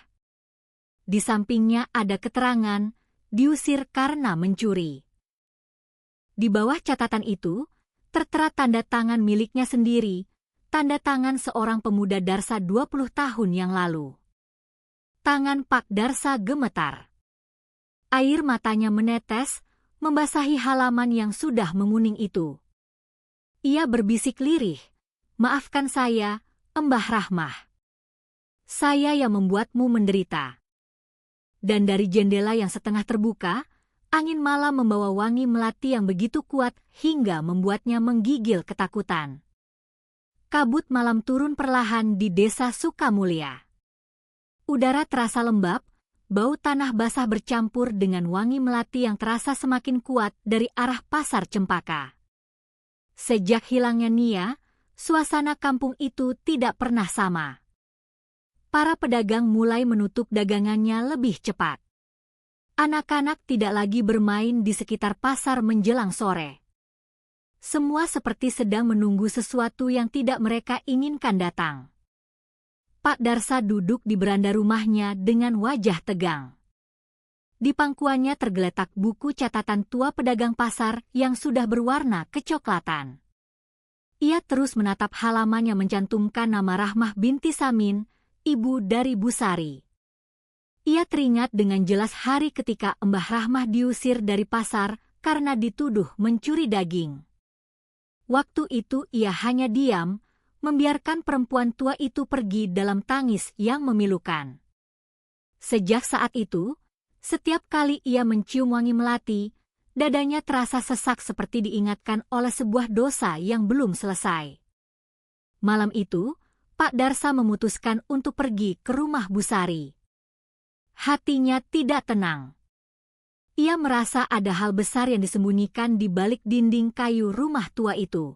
Di sampingnya ada keterangan, diusir karena mencuri. Di bawah catatan itu, tertera tanda tangan miliknya sendiri, tanda tangan seorang pemuda Darsa 20 tahun yang lalu. Tangan Pak Darsa gemetar. Air matanya menetes, membasahi halaman yang sudah menguning itu. Ia berbisik lirih, "Maafkan saya, Mbah Rahmah. Saya yang membuatmu menderita." Dan dari jendela yang setengah terbuka, angin malam membawa wangi melati yang begitu kuat hingga membuatnya menggigil ketakutan. Kabut malam turun perlahan di desa Sukamulya. Udara terasa lembab, bau tanah basah bercampur dengan wangi melati yang terasa semakin kuat dari arah pasar Cempaka. Sejak hilangnya Nia, suasana kampung itu tidak pernah sama. Para pedagang mulai menutup dagangannya lebih cepat. Anak-anak tidak lagi bermain di sekitar pasar menjelang sore. Semua seperti sedang menunggu sesuatu yang tidak mereka inginkan datang. Pak Darsa duduk di beranda rumahnya dengan wajah tegang. Di pangkuannya tergeletak buku catatan tua pedagang pasar yang sudah berwarna kecoklatan. Ia terus menatap halaman yang mencantumkan nama Rahmah binti Samin, ibu dari Busari. Ia teringat dengan jelas hari ketika Mbah Rahmah diusir dari pasar karena dituduh mencuri daging. Waktu itu ia hanya diam, membiarkan perempuan tua itu pergi dalam tangis yang memilukan. Sejak saat itu, setiap kali ia mencium wangi melati, dadanya terasa sesak seperti diingatkan oleh sebuah dosa yang belum selesai. Malam itu, Pak Darsa memutuskan untuk pergi ke rumah Busari. Hatinya tidak tenang. Ia merasa ada hal besar yang disembunyikan di balik dinding kayu rumah tua itu.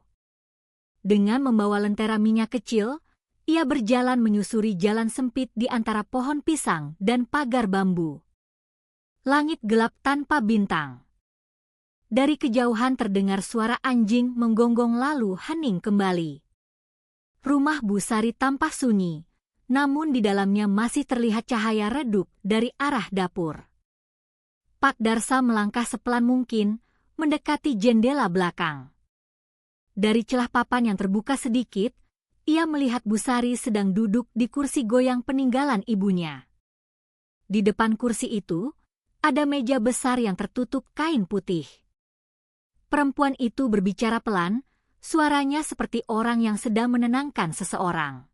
Dengan membawa lentera minyak kecil, ia berjalan menyusuri jalan sempit di antara pohon pisang dan pagar bambu. Langit gelap tanpa bintang. Dari kejauhan terdengar suara anjing menggonggong lalu hening kembali. Rumah Busari tampak sunyi, namun di dalamnya masih terlihat cahaya redup dari arah dapur. Pak Darsa melangkah sepelan mungkin, mendekati jendela belakang. Dari celah papan yang terbuka sedikit, ia melihat Busari sedang duduk di kursi goyang peninggalan ibunya. Di depan kursi itu, ada meja besar yang tertutup kain putih. Perempuan itu berbicara pelan, suaranya seperti orang yang sedang menenangkan seseorang.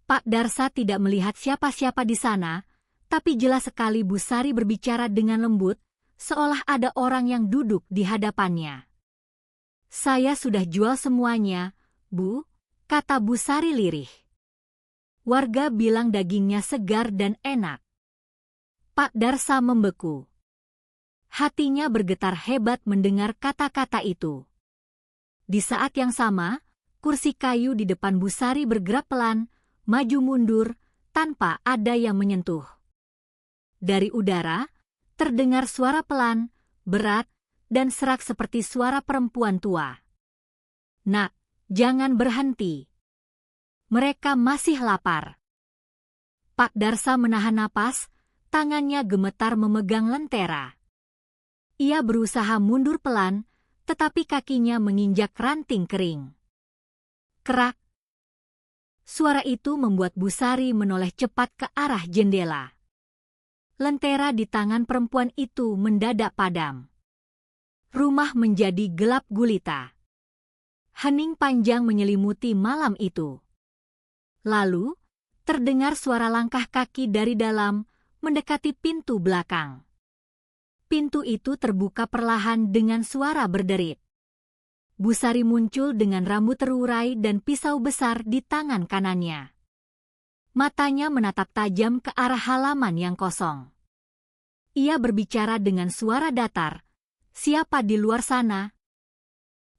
Pak Darsa tidak melihat siapa-siapa di sana, tapi jelas sekali Busari berbicara dengan lembut, seolah ada orang yang duduk di hadapannya. "Saya sudah jual semuanya, Bu," kata Busari lirih. Warga bilang dagingnya segar dan enak. Pak Darsa membeku. Hatinya bergetar hebat mendengar kata-kata itu. Di saat yang sama, kursi kayu di depan Busari bergerak pelan, maju mundur, tanpa ada yang menyentuh. Dari udara, terdengar suara pelan, berat, dan serak seperti suara perempuan tua. "Nak, jangan berhenti. Mereka masih lapar." Pak Darsa menahan napas, tangannya gemetar memegang lentera. Ia berusaha mundur pelan, tetapi kakinya menginjak ranting kering. Kerak. Suara itu membuat Busari menoleh cepat ke arah jendela. Lentera di tangan perempuan itu mendadak padam. Rumah menjadi gelap gulita. Hening panjang menyelimuti malam itu. Lalu, terdengar suara langkah kaki dari dalam, mendekati pintu belakang. Pintu itu terbuka perlahan dengan suara berderit. Busari muncul dengan rambut terurai dan pisau besar di tangan kanannya. Matanya menatap tajam ke arah halaman yang kosong. Ia berbicara dengan suara datar. "Siapa di luar sana?"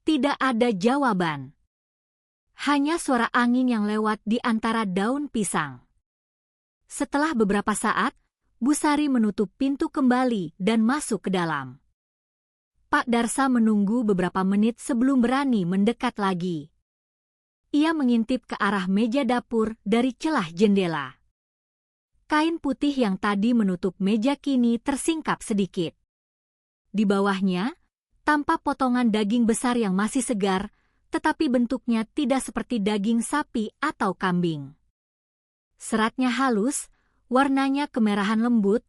Tidak ada jawaban. Hanya suara angin yang lewat di antara daun pisang. Setelah beberapa saat, Busari menutup pintu kembali dan masuk ke dalam. Pak Darsa menunggu beberapa menit sebelum berani mendekat lagi. Ia mengintip ke arah meja dapur dari celah jendela. Kain putih yang tadi menutup meja kini tersingkap sedikit. Di bawahnya, tampak potongan daging besar yang masih segar, tetapi bentuknya tidak seperti daging sapi atau kambing. Seratnya halus, warnanya kemerahan lembut,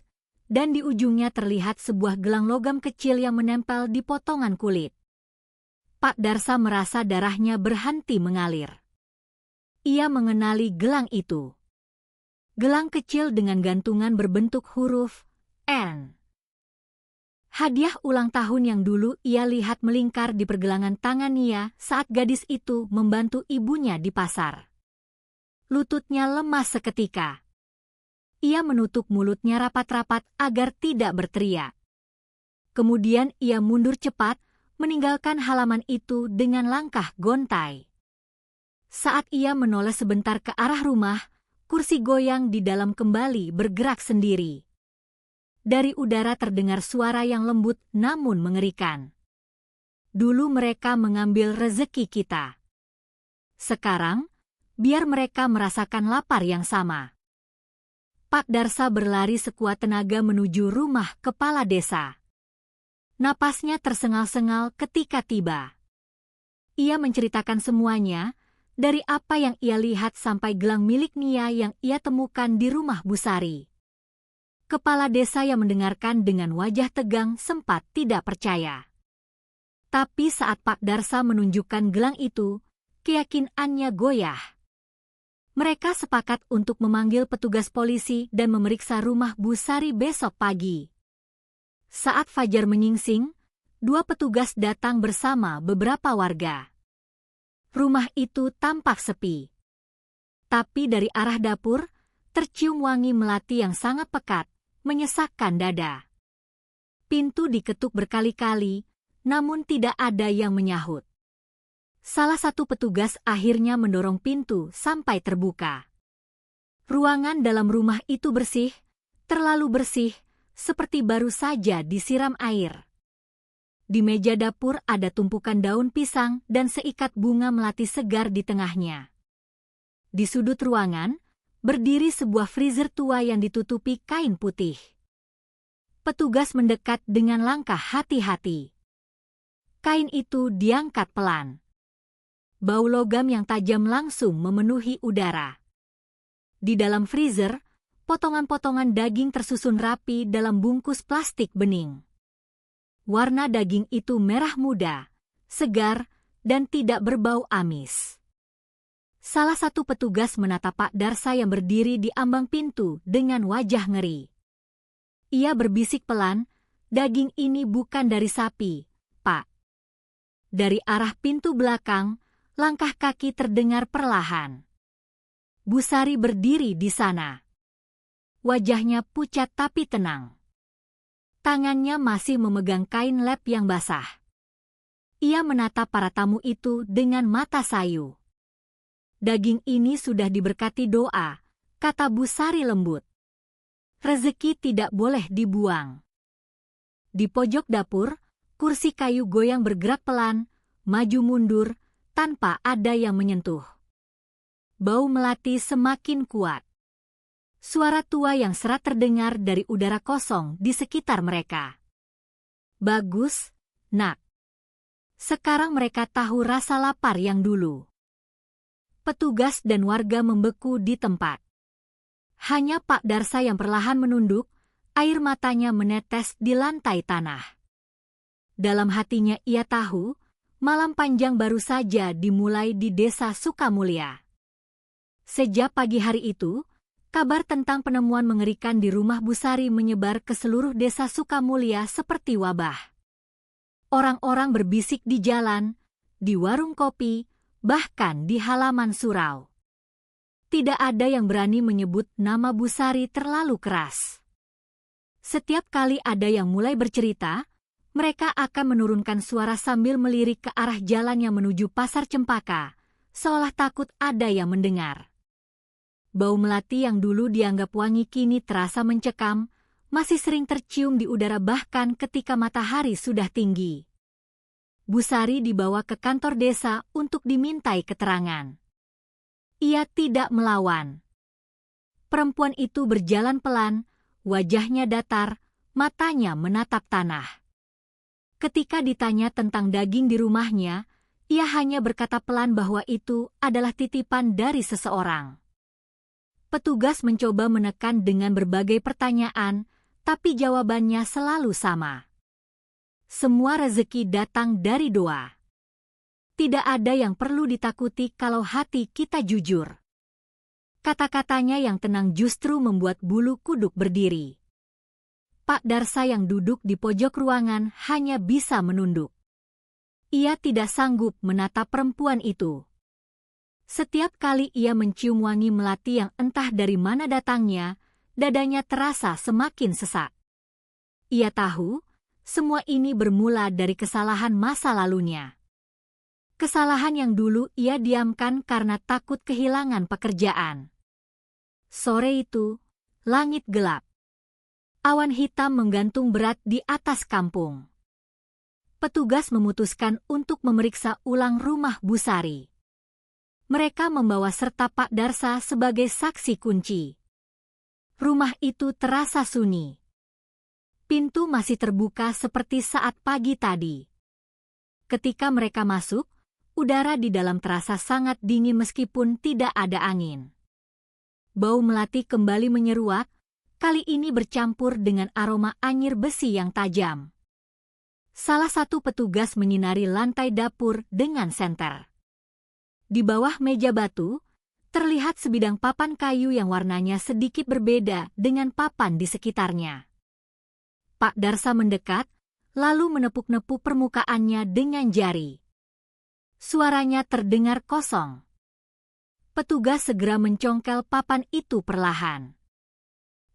dan di ujungnya terlihat sebuah gelang logam kecil yang menempel di potongan kulit. Pak Darsa merasa darahnya berhenti mengalir. Ia mengenali gelang itu. Gelang kecil dengan gantungan berbentuk huruf N. Hadiah ulang tahun yang dulu ia lihat melingkar di pergelangan tangan Nia saat gadis itu membantu ibunya di pasar. Lututnya lemas seketika. Ia menutup mulutnya rapat-rapat agar tidak berteriak. Kemudian ia mundur cepat, meninggalkan halaman itu dengan langkah gontai. Saat ia menoleh sebentar ke arah rumah, kursi goyang di dalam kembali bergerak sendiri. Dari udara terdengar suara yang lembut namun mengerikan. Dulu mereka mengambil rezeki kita. Sekarang, biar mereka merasakan lapar yang sama. Pak Darsa berlari sekuat tenaga menuju rumah kepala desa. Napasnya tersengal-sengal ketika tiba. Ia menceritakan semuanya, dari apa yang ia lihat sampai gelang milik Nia yang ia temukan di rumah Busari. Kepala desa yang mendengarkan dengan wajah tegang sempat tidak percaya. Tapi saat Pak Darsa menunjukkan gelang itu, keyakinannya goyah. Mereka sepakat untuk memanggil petugas polisi dan memeriksa rumah Busari besok pagi. Saat fajar menyingsing, 2 petugas datang bersama beberapa warga. Rumah itu tampak sepi. Tapi dari arah dapur, tercium wangi melati yang sangat pekat, menyesakkan dada. Pintu diketuk berkali-kali, namun tidak ada yang menyahut. Salah satu petugas akhirnya mendorong pintu sampai terbuka. Ruangan dalam rumah itu bersih, terlalu bersih, seperti baru saja disiram air. Di meja dapur ada tumpukan daun pisang dan seikat bunga melati segar di tengahnya. Di sudut ruangan, berdiri sebuah freezer tua yang ditutupi kain putih. Petugas mendekat dengan langkah hati-hati. Kain itu diangkat pelan. Bau logam yang tajam langsung memenuhi udara. Di dalam freezer, potongan-potongan daging tersusun rapi dalam bungkus plastik bening. Warna daging itu merah muda, segar, dan tidak berbau amis. Salah satu petugas menatap Pak Darsa yang berdiri di ambang pintu dengan wajah ngeri. Ia berbisik pelan, "Daging ini bukan dari sapi, Pak." Dari arah pintu belakang, langkah kaki terdengar perlahan. Busari berdiri di sana. Wajahnya pucat tapi tenang. Tangannya masih memegang kain lap yang basah. Ia menatap para tamu itu dengan mata sayu. "Daging ini sudah diberkati doa," kata Busari lembut. "Rezeki tidak boleh dibuang." Di pojok dapur, kursi kayu goyang bergerak pelan, maju mundur, tanpa ada yang menyentuh. Bau melati semakin kuat. Suara tua yang serat terdengar dari udara kosong di sekitar mereka. "Bagus, Nak. Sekarang mereka tahu rasa lapar yang dulu." Petugas dan warga membeku di tempat. Hanya Pak Darsa yang perlahan menunduk, air matanya menetes di lantai tanah. Dalam hatinya ia tahu, malam panjang baru saja dimulai di desa Sukamulya. Sejak pagi hari itu, kabar tentang penemuan mengerikan di rumah Busari menyebar ke seluruh desa Sukamulya seperti wabah. Orang-orang berbisik di jalan, di warung kopi, bahkan di halaman surau. Tidak ada yang berani menyebut nama Busari terlalu keras. Setiap kali ada yang mulai bercerita, mereka akan menurunkan suara sambil melirik ke arah jalan yang menuju Pasar Cempaka, seolah takut ada yang mendengar. Bau melati yang dulu dianggap wangi kini terasa mencekam, masih sering tercium di udara bahkan ketika matahari sudah tinggi. Busari dibawa ke kantor desa untuk dimintai keterangan. Ia tidak melawan. Perempuan itu berjalan pelan, wajahnya datar, matanya menatap tanah. Ketika ditanya tentang daging di rumahnya, ia hanya berkata pelan bahwa itu adalah titipan dari seseorang. Petugas mencoba menekan dengan berbagai pertanyaan, tapi jawabannya selalu sama. Semua rezeki datang dari doa. Tidak ada yang perlu ditakuti kalau hati kita jujur. Kata-katanya yang tenang justru membuat bulu kuduk berdiri. Pak Darsa yang duduk di pojok ruangan hanya bisa menunduk. Ia tidak sanggup menatap perempuan itu. Setiap kali ia mencium wangi melati yang entah dari mana datangnya, dadanya terasa semakin sesak. Ia tahu, semua ini bermula dari kesalahan masa lalunya. Kesalahan yang dulu ia diamkan karena takut kehilangan pekerjaan. Sore itu, langit gelap. Awan hitam menggantung berat di atas kampung. Petugas memutuskan untuk memeriksa ulang rumah Bu Sari. Mereka membawa serta Pak Darsa sebagai saksi kunci. Rumah itu terasa sunyi. Pintu masih terbuka seperti saat pagi tadi. Ketika mereka masuk, udara di dalam terasa sangat dingin meskipun tidak ada angin. Bau melati kembali menyeruak, kali ini bercampur dengan aroma anyir besi yang tajam. Salah satu petugas menyinari lantai dapur dengan senter. Di bawah meja batu, terlihat sebidang papan kayu yang warnanya sedikit berbeda dengan papan di sekitarnya. Pak Darsa mendekat, lalu menepuk-nepuk permukaannya dengan jari. Suaranya terdengar kosong. Petugas segera mencongkel papan itu perlahan.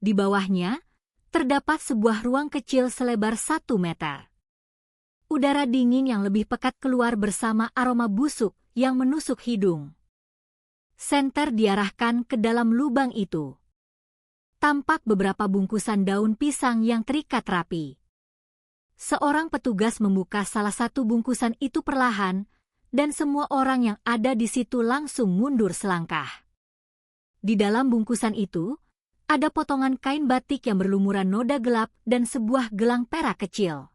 Di bawahnya, terdapat sebuah ruang kecil selebar 1 meter. Udara dingin yang lebih pekat keluar bersama aroma busuk yang menusuk hidung. Senter diarahkan ke dalam lubang itu. Tampak beberapa bungkusan daun pisang yang terikat rapi. Seorang petugas membuka salah satu bungkusan itu perlahan, dan semua orang yang ada di situ langsung mundur selangkah. Di dalam bungkusan itu, ada potongan kain batik yang berlumuran noda gelap dan sebuah gelang perak kecil.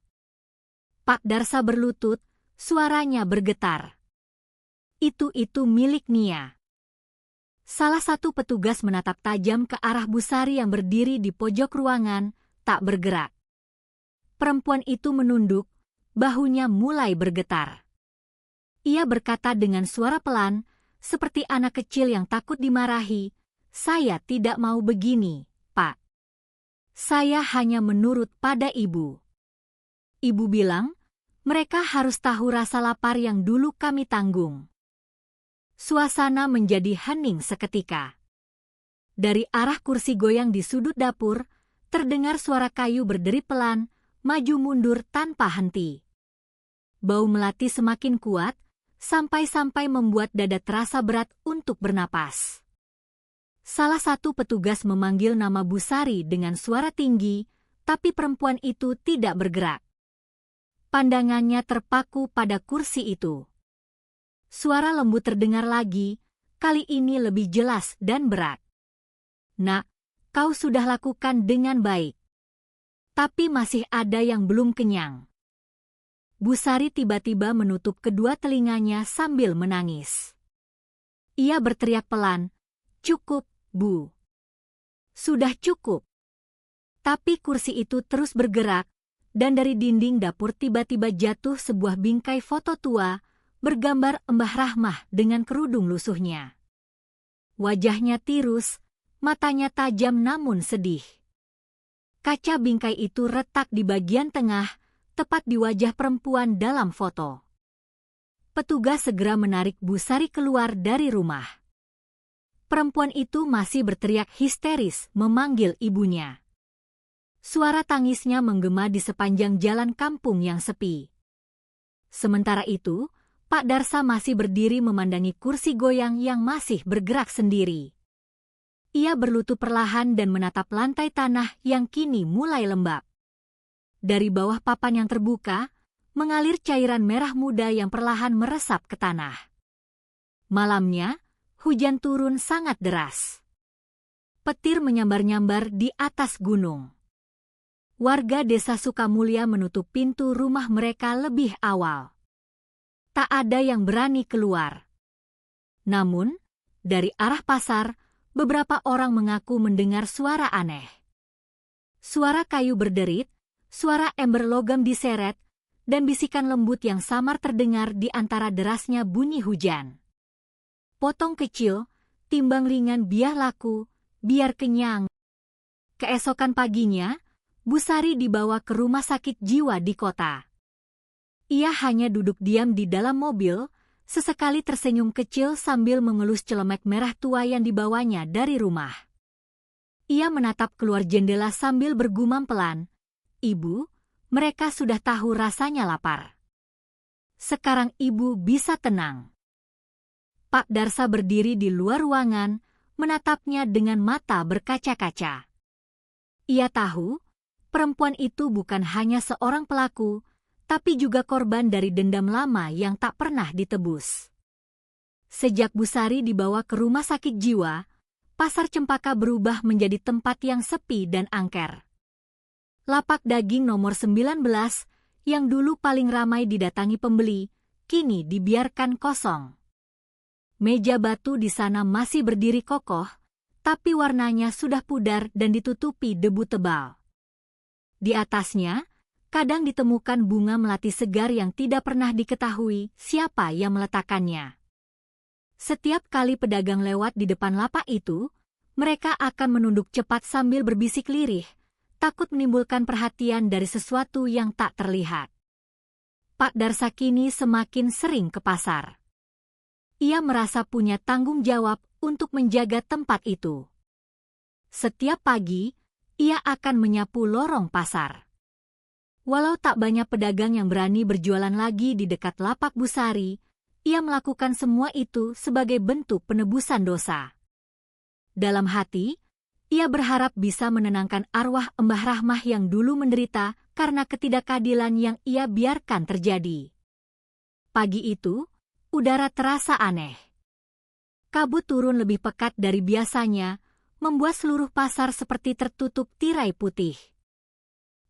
Pak Darsa berlutut, suaranya bergetar. Itu milik Nia. Salah satu petugas menatap tajam ke arah Bu Sari yang berdiri di pojok ruangan, tak bergerak. Perempuan itu menunduk, bahunya mulai bergetar. Ia berkata dengan suara pelan, seperti anak kecil yang takut dimarahi, "Saya tidak mau begini, Pak. Saya hanya menurut pada Ibu. Ibu bilang, mereka harus tahu rasa lapar yang dulu kami tanggung." Suasana menjadi hening seketika. Dari arah kursi goyang di sudut dapur, terdengar suara kayu berderit pelan, maju mundur tanpa henti. Bau melati semakin kuat, sampai-sampai membuat dada terasa berat untuk bernapas. Salah satu petugas memanggil nama Bu Sari dengan suara tinggi, tapi perempuan itu tidak bergerak. Pandangannya terpaku pada kursi itu. Suara lembut terdengar lagi, kali ini lebih jelas dan berat. "Nak, kau sudah lakukan dengan baik. Tapi masih ada yang belum kenyang." Bu Sari tiba-tiba menutup kedua telinganya sambil menangis. Ia berteriak pelan, "Cukup, Bu. Sudah cukup." Tapi kursi itu terus bergerak, dan dari dinding dapur tiba-tiba jatuh sebuah bingkai foto tua, bergambar Mbah Rahmah dengan kerudung lusuhnya. Wajahnya tirus, matanya tajam namun sedih. Kaca bingkai itu retak di bagian tengah, tepat di wajah perempuan dalam foto. Petugas segera menarik Bu Sari keluar dari rumah. Perempuan itu masih berteriak histeris memanggil ibunya. Suara tangisnya menggema di sepanjang jalan kampung yang sepi. Sementara itu, Pak Darsa masih berdiri memandangi kursi goyang yang masih bergerak sendiri. Ia berlutut perlahan dan menatap lantai tanah yang kini mulai lembab. Dari bawah papan yang terbuka, mengalir cairan merah muda yang perlahan meresap ke tanah. Malamnya, hujan turun sangat deras. Petir menyambar-nyambar di atas gunung. Warga desa Sukamulya menutup pintu rumah mereka lebih awal. Tak ada yang berani keluar. Namun, dari arah pasar, beberapa orang mengaku mendengar suara aneh. Suara kayu berderit, suara ember logam diseret, dan bisikan lembut yang samar terdengar di antara derasnya bunyi hujan. Potong kecil, timbang ringan biar laku, biar kenyang. Keesokan paginya, Bu Sari dibawa ke rumah sakit jiwa di kota. Ia hanya duduk diam di dalam mobil, sesekali tersenyum kecil sambil mengelus celemek merah tua yang dibawanya dari rumah. Ia menatap keluar jendela sambil bergumam pelan, "Ibu, mereka sudah tahu rasanya lapar. Sekarang ibu bisa tenang." Pak Darsa berdiri di luar ruangan, menatapnya dengan mata berkaca-kaca. Ia tahu, perempuan itu bukan hanya seorang pelaku, tapi juga korban dari dendam lama yang tak pernah ditebus. Sejak Bu Sari dibawa ke rumah sakit jiwa, Pasar Cempaka berubah menjadi tempat yang sepi dan angker. Lapak daging nomor 19, yang dulu paling ramai didatangi pembeli, kini dibiarkan kosong. Meja batu di sana masih berdiri kokoh, tapi warnanya sudah pudar dan ditutupi debu tebal. Di atasnya, kadang ditemukan bunga melati segar yang tidak pernah diketahui siapa yang meletakkannya. Setiap kali pedagang lewat di depan lapak itu, mereka akan menunduk cepat sambil berbisik lirih, takut menimbulkan perhatian dari sesuatu yang tak terlihat. Pak Darsa kini semakin sering ke pasar. Ia merasa punya tanggung jawab untuk menjaga tempat itu. Setiap pagi, ia akan menyapu lorong pasar. Walau tak banyak pedagang yang berani berjualan lagi di dekat lapak Bu Sari, ia melakukan semua itu sebagai bentuk penebusan dosa. Dalam hati, ia berharap bisa menenangkan arwah Mbah Rahmah yang dulu menderita karena ketidakadilan yang ia biarkan terjadi. Pagi itu, udara terasa aneh. Kabut turun lebih pekat dari biasanya, membuat seluruh pasar seperti tertutup tirai putih.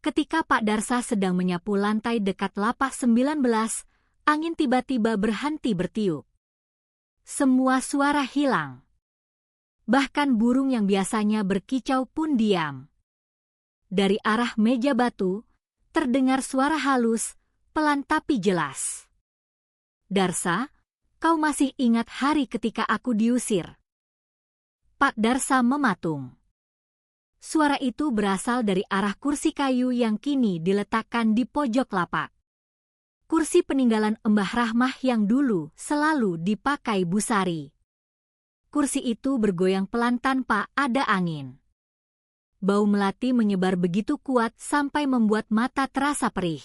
Ketika Pak Darsa sedang menyapu lantai dekat lapak 19, angin tiba-tiba berhenti bertiup. Semua suara hilang. Bahkan burung yang biasanya berkicau pun diam. Dari arah meja batu, terdengar suara halus, pelan tapi jelas. "Darsa, kau masih ingat hari ketika aku diusir?" Pak Darsa mematung. Suara itu berasal dari arah kursi kayu yang kini diletakkan di pojok lapak. Kursi peninggalan Mbah Rahmah yang dulu selalu dipakai Bu Sari. Kursi itu bergoyang pelan tanpa ada angin. Bau melati menyebar begitu kuat sampai membuat mata terasa perih.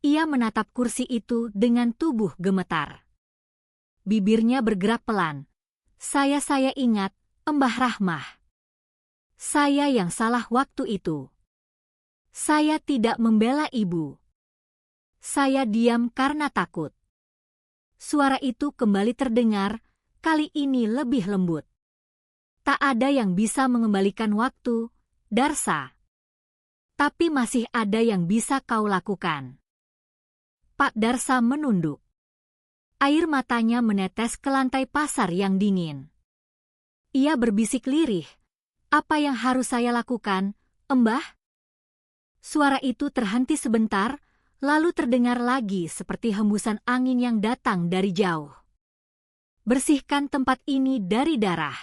Ia menatap kursi itu dengan tubuh gemetar. Bibirnya bergerak pelan. Saya ingat, Mbah Rahmah. Saya yang salah waktu itu. Saya tidak membela ibu. Saya diam karena takut." Suara itu kembali terdengar, kali ini lebih lembut. "Tak ada yang bisa mengembalikan waktu, Darsa. Tapi masih ada yang bisa kau lakukan." Pak Darsa menunduk. Air matanya menetes ke lantai pasar yang dingin. Ia berbisik lirih, "Apa yang harus saya lakukan, Mbah?" Suara itu terhenti sebentar, lalu terdengar lagi seperti hembusan angin yang datang dari jauh. "Bersihkan tempat ini dari darah.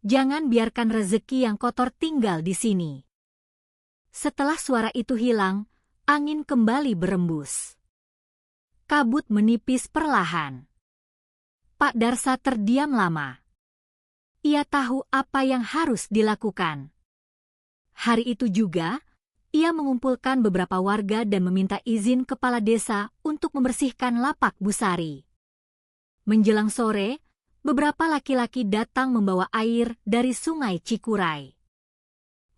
Jangan biarkan rezeki yang kotor tinggal di sini." Setelah suara itu hilang, angin kembali berembus. Kabut menipis perlahan. Pak Darsa terdiam lama. Ia tahu apa yang harus dilakukan. Hari itu juga, ia mengumpulkan beberapa warga dan meminta izin kepala desa untuk membersihkan lapak Bu Sari. Menjelang sore, beberapa laki-laki datang membawa air dari Sungai Cikuray.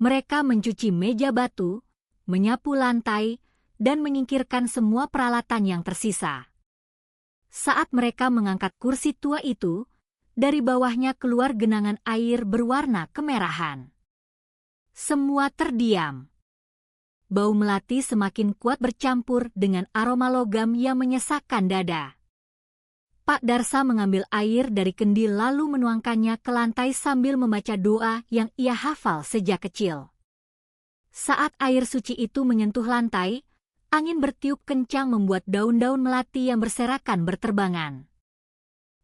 Mereka mencuci meja batu, menyapu lantai, dan menyingkirkan semua peralatan yang tersisa. Saat mereka mengangkat kursi tua itu, dari bawahnya keluar genangan air berwarna kemerahan. Semua terdiam. Bau melati semakin kuat bercampur dengan aroma logam yang menyesakkan dada. Pak Darsa mengambil air dari kendi lalu menuangkannya ke lantai sambil membaca doa yang ia hafal sejak kecil. Saat air suci itu menyentuh lantai, angin bertiup kencang membuat daun-daun melati yang berserakan berterbangan.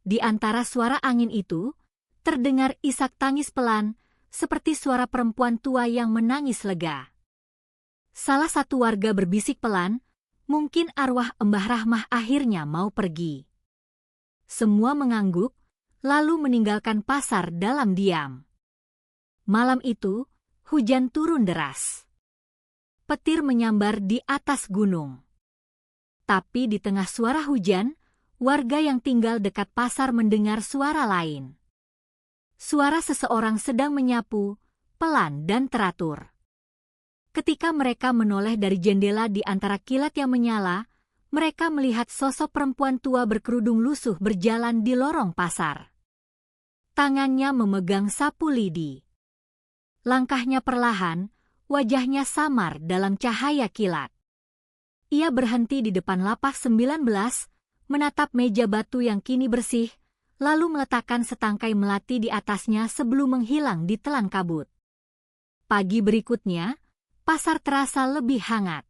Di antara suara angin itu, terdengar isak tangis pelan, seperti suara perempuan tua yang menangis lega. Salah satu warga berbisik pelan, mungkin arwah Mbah Rahmah akhirnya mau pergi. Semua mengangguk, lalu meninggalkan pasar dalam diam. Malam itu, hujan turun deras. Petir menyambar di atas gunung. Tapi di tengah suara hujan, warga yang tinggal dekat pasar mendengar suara lain. Suara seseorang sedang menyapu, pelan dan teratur. Ketika mereka menoleh dari jendela di antara kilat yang menyala, mereka melihat sosok perempuan tua berkerudung lusuh berjalan di lorong pasar. Tangannya memegang sapu lidi. Langkahnya perlahan, wajahnya samar dalam cahaya kilat. Ia berhenti di depan lapak 19, menatap meja batu yang kini bersih, lalu meletakkan setangkai melati di atasnya sebelum menghilang di telan kabut. Pagi berikutnya, pasar terasa lebih hangat.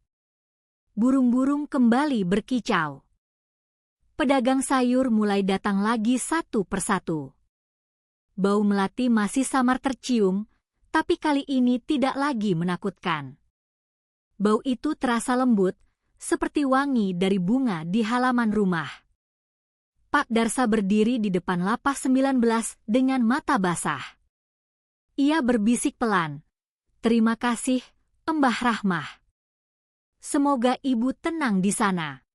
Burung-burung kembali berkicau. Pedagang sayur mulai datang lagi satu persatu. Bau melati masih samar tercium, tapi kali ini tidak lagi menakutkan. Bau itu terasa lembut, seperti wangi dari bunga di halaman rumah. Pak Darsa berdiri di depan lapas 19 dengan mata basah. Ia berbisik pelan, "Terima kasih, Mbah Rahmah. Semoga ibu tenang di sana."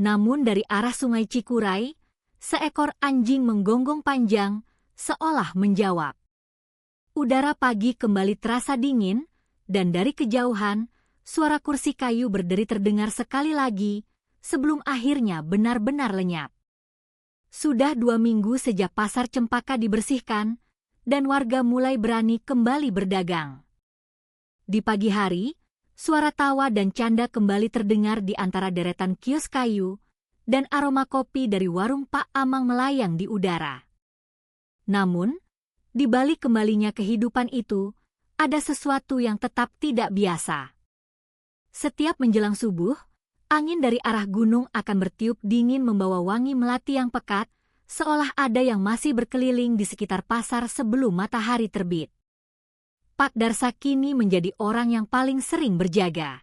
Namun dari arah sungai Cikuray, seekor anjing menggonggong panjang, seolah menjawab. Udara pagi kembali terasa dingin, dan dari kejauhan, suara kursi kayu berderi terdengar sekali lagi, sebelum akhirnya benar-benar lenyap. Sudah 2 minggu sejak pasar Cempaka dibersihkan, dan warga mulai berani kembali berdagang. Di pagi hari, suara tawa dan canda kembali terdengar di antara deretan kios kayu, dan aroma kopi dari warung Pak Amang melayang di udara. Namun, di balik kembalinya kehidupan itu, ada sesuatu yang tetap tidak biasa. Setiap menjelang subuh, angin dari arah gunung akan bertiup dingin membawa wangi melati yang pekat, seolah ada yang masih berkeliling di sekitar pasar sebelum matahari terbit. Pak Darsa kini menjadi orang yang paling sering berjaga.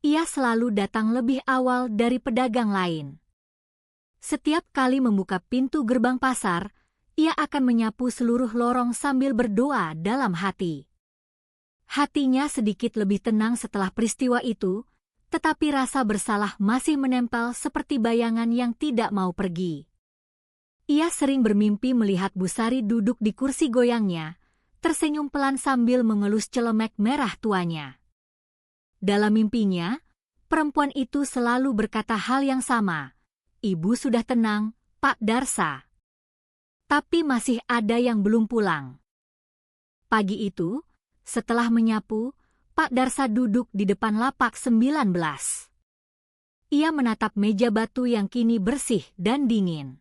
Ia selalu datang lebih awal dari pedagang lain. Setiap kali membuka pintu gerbang pasar, ia akan menyapu seluruh lorong sambil berdoa dalam hati. Hatinya sedikit lebih tenang setelah peristiwa itu, tetapi rasa bersalah masih menempel seperti bayangan yang tidak mau pergi. Ia sering bermimpi melihat Bu Sari duduk di kursi goyangnya, tersenyum pelan sambil mengelus celemek merah tuanya. Dalam mimpinya, perempuan itu selalu berkata hal yang sama, "Ibu sudah tenang, Pak Darsa." Tapi masih ada yang belum pulang. Pagi itu, setelah menyapu, Pak Darsa duduk di depan lapak 19. Ia menatap meja batu yang kini bersih dan dingin.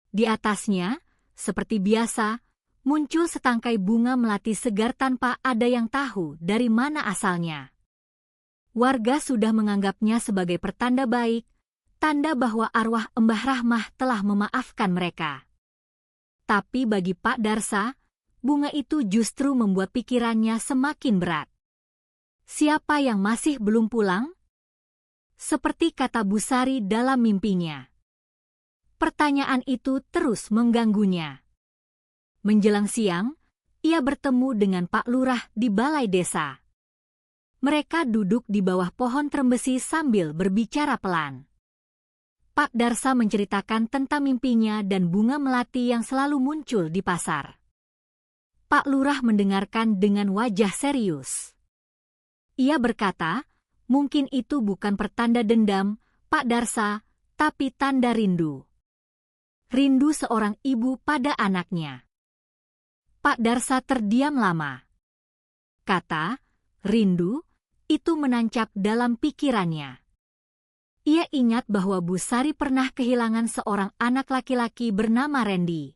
Di atasnya, seperti biasa, muncul setangkai bunga melati segar tanpa ada yang tahu dari mana asalnya. Warga sudah menganggapnya sebagai pertanda baik, tanda bahwa arwah Mbah Rahmah telah memaafkan mereka. Tapi bagi Pak Darsa, bunga itu justru membuat pikirannya semakin berat. Siapa yang masih belum pulang? Seperti kata Bu Sari dalam mimpinya. Pertanyaan itu terus mengganggunya. Menjelang siang, ia bertemu dengan Pak Lurah di balai desa. Mereka duduk di bawah pohon trembesi sambil berbicara pelan. Pak Darsa menceritakan tentang mimpinya dan bunga melati yang selalu muncul di pasar. Pak Lurah mendengarkan dengan wajah serius. Ia berkata, mungkin itu bukan pertanda dendam, Pak Darsa, tapi tanda rindu. Rindu seorang ibu pada anaknya. Pak Darsa terdiam lama. Kata, rindu, itu menancap dalam pikirannya. Ia ingat bahwa Bu Sari pernah kehilangan seorang anak laki-laki bernama Randy.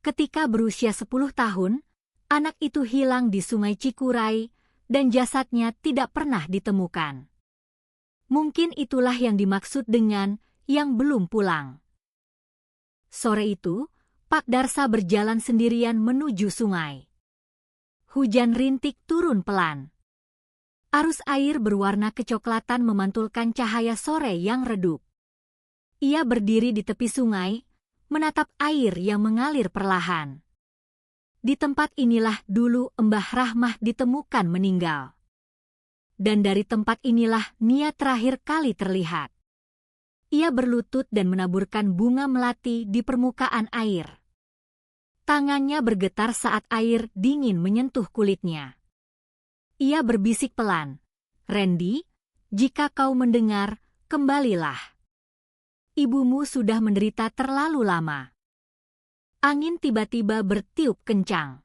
Ketika berusia 10 tahun, Anak itu hilang di Sungai Cikuray dan jasadnya tidak pernah ditemukan. Mungkin itulah yang dimaksud dengan yang belum pulang. Sore itu, Pak Darsa berjalan sendirian menuju sungai. Hujan rintik turun pelan. Arus air berwarna kecoklatan memantulkan cahaya sore yang redup. Ia berdiri di tepi sungai, menatap air yang mengalir perlahan. Di tempat inilah dulu Mbah Rahmah ditemukan meninggal. Dan dari tempat inilah Nia terakhir kali terlihat. Ia berlutut dan menaburkan bunga melati di permukaan air. Tangannya bergetar saat air dingin menyentuh kulitnya. Ia berbisik pelan, "Randy, jika kau mendengar, kembalilah. Ibumu sudah menderita terlalu lama." Angin tiba-tiba bertiup kencang.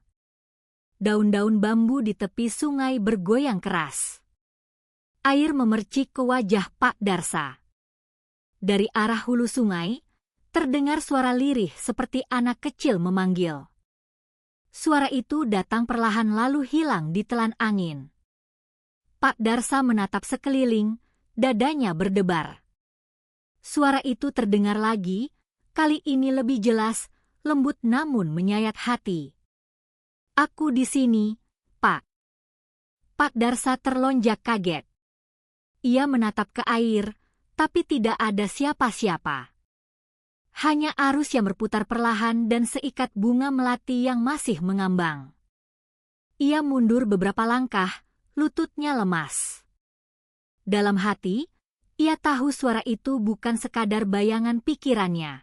Daun-daun bambu di tepi sungai bergoyang keras. Air memercik ke wajah Pak Darsa. Dari arah hulu sungai, terdengar suara lirih seperti anak kecil memanggil. Suara itu datang perlahan lalu hilang ditelan angin. Pak Darsa menatap sekeliling, dadanya berdebar. Suara itu terdengar lagi, kali ini lebih jelas, lembut namun menyayat hati. "Aku di sini, Pak." Pak Darsa terlonjak kaget. Ia menatap ke air, tapi tidak ada siapa-siapa. Hanya arus yang berputar perlahan dan seikat bunga melati yang masih mengambang. Ia mundur beberapa langkah, lututnya lemas. Dalam hati, ia tahu suara itu bukan sekadar bayangan pikirannya.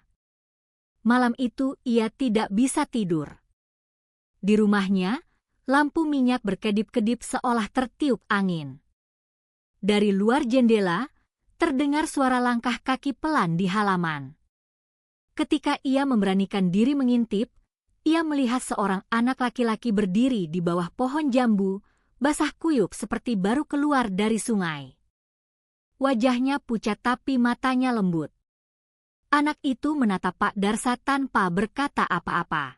Malam itu ia tidak bisa tidur. Di rumahnya, lampu minyak berkedip-kedip seolah tertiup angin. Dari luar jendela, terdengar suara langkah kaki pelan di halaman. Ketika ia memberanikan diri mengintip, ia melihat seorang anak laki-laki berdiri di bawah pohon jambu, basah kuyup seperti baru keluar dari sungai. Wajahnya pucat tapi matanya lembut. Anak itu menatap Pak Darsa tanpa berkata apa-apa.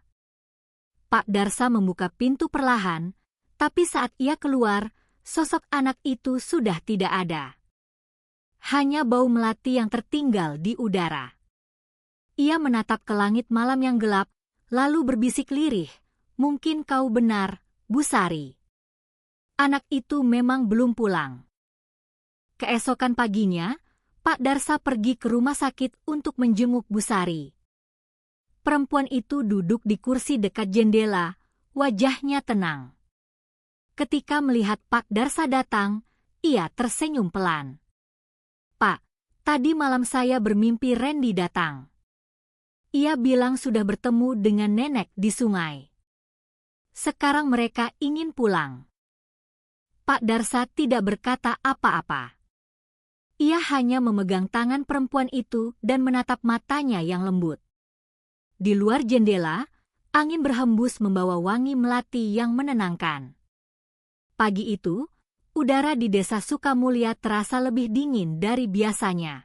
Pak Darsa membuka pintu perlahan, tapi saat ia keluar, sosok anak itu sudah tidak ada. Hanya bau melati yang tertinggal di udara. Ia menatap ke langit malam yang gelap, lalu berbisik lirih, "Mungkin kau benar, Bu Sari. Anak itu memang belum pulang." Keesokan paginya, Pak Darsa pergi ke rumah sakit untuk menjenguk Bu Sari. Perempuan itu duduk di kursi dekat jendela, wajahnya tenang. Ketika melihat Pak Darsa datang, ia tersenyum pelan. "Pak, tadi malam saya bermimpi Randy datang. Ia bilang sudah bertemu dengan nenek di sungai. Sekarang mereka ingin pulang." Pak Darsa tidak berkata apa-apa. Ia hanya memegang tangan perempuan itu dan menatap matanya yang lembut. Di luar jendela, angin berhembus membawa wangi melati yang menenangkan. Pagi itu, udara di desa Sukamulya terasa lebih dingin dari biasanya.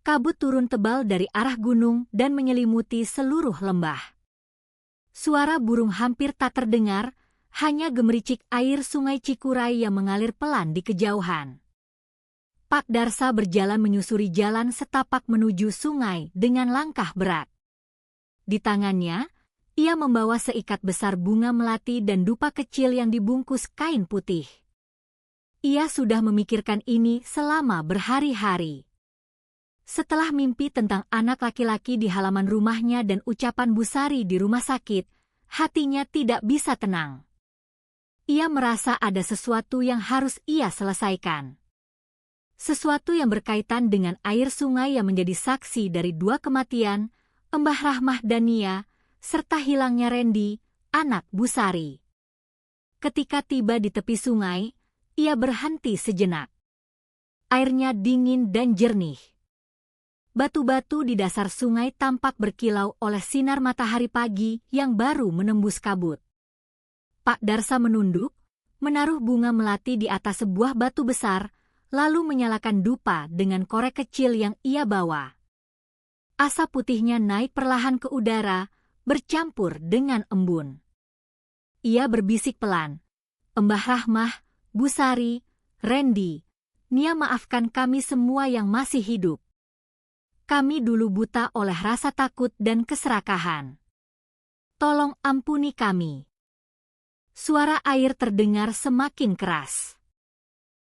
Kabut turun tebal dari arah gunung dan menyelimuti seluruh lembah. Suara burung hampir tak terdengar, hanya gemericik air sungai Cikuray yang mengalir pelan di kejauhan. Pak Darsa berjalan menyusuri jalan setapak menuju sungai dengan langkah berat. Di tangannya, ia membawa seikat besar bunga melati dan dupa kecil yang dibungkus kain putih. Ia sudah memikirkan ini selama berhari-hari. Setelah mimpi tentang anak laki-laki di halaman rumahnya dan ucapan Bu Sari di rumah sakit, hatinya tidak bisa tenang. Ia merasa ada sesuatu yang harus ia selesaikan. Sesuatu yang berkaitan dengan air sungai yang menjadi saksi dari dua kematian, Mbah Rahmah dan Nia, serta hilangnya Randy, anak Bu Sari. Ketika tiba di tepi sungai, ia berhenti sejenak. Airnya dingin dan jernih. Batu-batu di dasar sungai tampak berkilau oleh sinar matahari pagi yang baru menembus kabut. Pak Darsa menunduk, menaruh bunga melati di atas sebuah batu besar, lalu menyalakan dupa dengan korek kecil yang ia bawa. Asap putihnya naik perlahan ke udara, bercampur dengan embun. Ia berbisik pelan. Mbah Rahmah, Bu Sari, Randy, Nia, maafkan kami semua yang masih hidup. Kami dulu buta oleh rasa takut dan keserakahan. Tolong ampuni kami. Suara air terdengar semakin keras.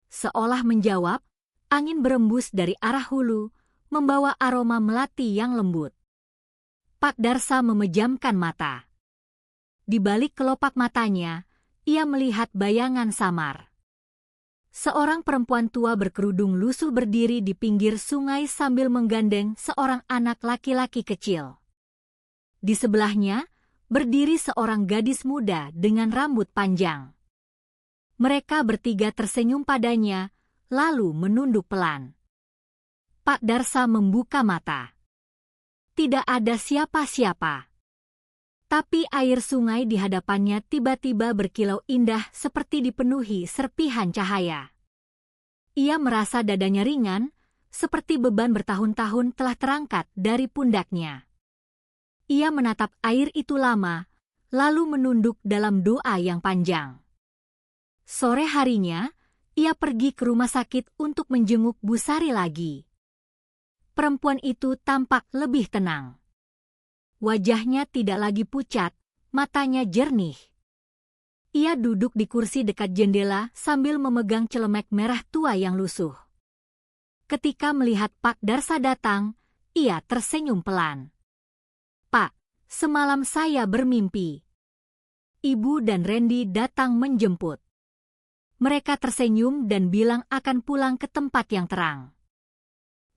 Seolah menjawab, angin berembus dari arah hulu, membawa aroma melati yang lembut. Pak Darsa memejamkan mata. Di balik kelopak matanya, ia melihat bayangan samar. Seorang perempuan tua berkerudung lusuh berdiri di pinggir sungai sambil menggandeng seorang anak laki-laki kecil. Di sebelahnya, berdiri seorang gadis muda dengan rambut panjang. Mereka bertiga tersenyum padanya, lalu menunduk pelan. Pak Darsa membuka mata. Tidak ada siapa-siapa. Tapi air sungai di hadapannya tiba-tiba berkilau indah seperti dipenuhi serpihan cahaya. Ia merasa dadanya ringan, seperti beban bertahun-tahun telah terangkat dari pundaknya. Ia menatap air itu lama, lalu menunduk dalam doa yang panjang. Sore harinya, ia pergi ke rumah sakit untuk menjenguk Bu Sari lagi. Perempuan itu tampak lebih tenang. Wajahnya tidak lagi pucat, matanya jernih. Ia duduk di kursi dekat jendela sambil memegang celemek merah tua yang lusuh. Ketika melihat Pak Darsa datang, ia tersenyum pelan. Pak, semalam saya bermimpi. Ibu dan Randy datang menjemput. Mereka tersenyum dan bilang akan pulang ke tempat yang terang.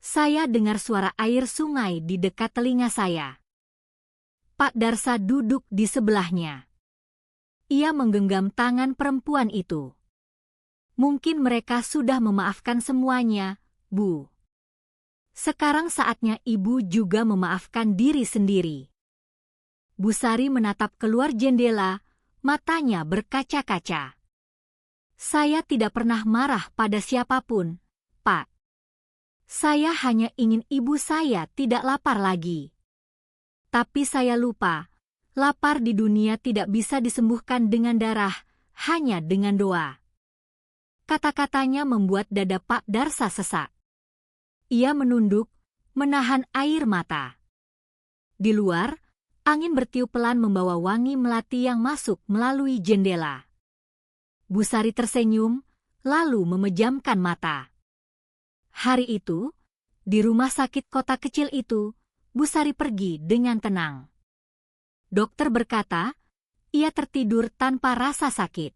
Saya dengar suara air sungai di dekat telinga saya. Pak Darsa duduk di sebelahnya. Ia menggenggam tangan perempuan itu. Mungkin mereka sudah memaafkan semuanya, Bu. Sekarang saatnya ibu juga memaafkan diri sendiri. Bu Sari menatap keluar jendela, matanya berkaca-kaca. Saya tidak pernah marah pada siapapun, Pak. Saya hanya ingin ibu saya tidak lapar lagi. Tapi saya lupa, lapar di dunia tidak bisa disembuhkan dengan darah, hanya dengan doa. Kata-katanya membuat dada Pak Darsa sesak. Ia menunduk, menahan air mata. Di luar, angin bertiup pelan membawa wangi melati yang masuk melalui jendela. Bu Sari tersenyum, lalu memejamkan mata. Hari itu, di rumah sakit kota kecil itu, Bu Sari pergi dengan tenang. Dokter berkata, ia tertidur tanpa rasa sakit.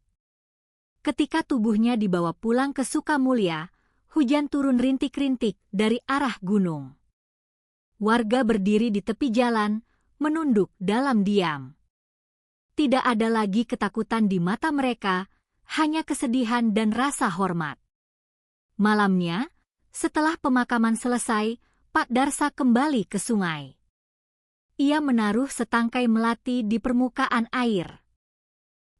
Ketika tubuhnya dibawa pulang ke Sukamulya, hujan turun rintik-rintik dari arah gunung. Warga berdiri di tepi jalan, menunduk dalam diam. Tidak ada lagi ketakutan di mata mereka, hanya kesedihan dan rasa hormat. Malamnya, setelah pemakaman selesai, Pak Darsa kembali ke sungai. Ia menaruh setangkai melati di permukaan air.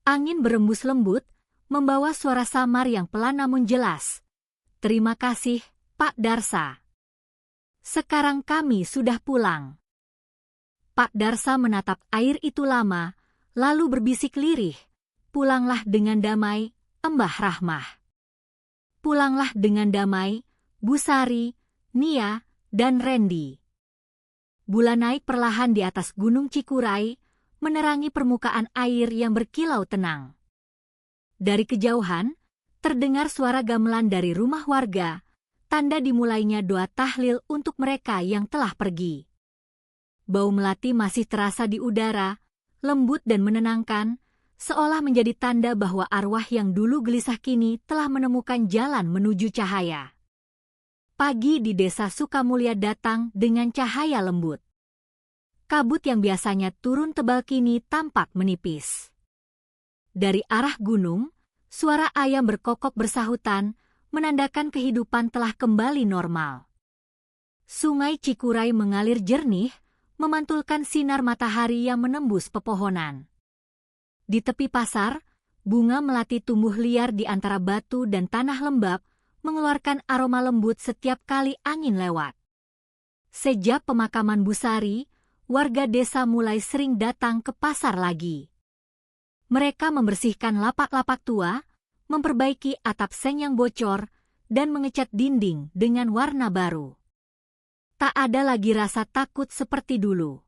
Angin berembus lembut, membawa suara samar yang pelan namun jelas. Terima kasih, Pak Darsa. Sekarang kami sudah pulang. Pak Darsa menatap air itu lama, lalu berbisik lirih. Pulanglah dengan damai, Mbah Rahmah. Pulanglah dengan damai, Bu Sari, Nia, dan Randy. Bulan naik perlahan di atas Gunung Cikuray, menerangi permukaan air yang berkilau tenang. Dari kejauhan, terdengar suara gamelan dari rumah warga, tanda dimulainya doa tahlil untuk mereka yang telah pergi. Bau melati masih terasa di udara, lembut dan menenangkan, seolah menjadi tanda bahwa arwah yang dulu gelisah kini telah menemukan jalan menuju cahaya. Pagi di desa Sukamulya datang dengan cahaya lembut. Kabut yang biasanya turun tebal kini tampak menipis. Dari arah gunung, suara ayam berkokok bersahutan, menandakan kehidupan telah kembali normal. Sungai Cikuray mengalir jernih, memantulkan sinar matahari yang menembus pepohonan. Di tepi pasar, bunga melati tumbuh liar di antara batu dan tanah lembab, mengeluarkan aroma lembut setiap kali angin lewat. Sejak pemakaman Bu Sari, warga desa mulai sering datang ke pasar lagi. Mereka membersihkan lapak-lapak tua, memperbaiki atap seng yang bocor, dan mengecat dinding dengan warna baru. Tak ada lagi rasa takut seperti dulu.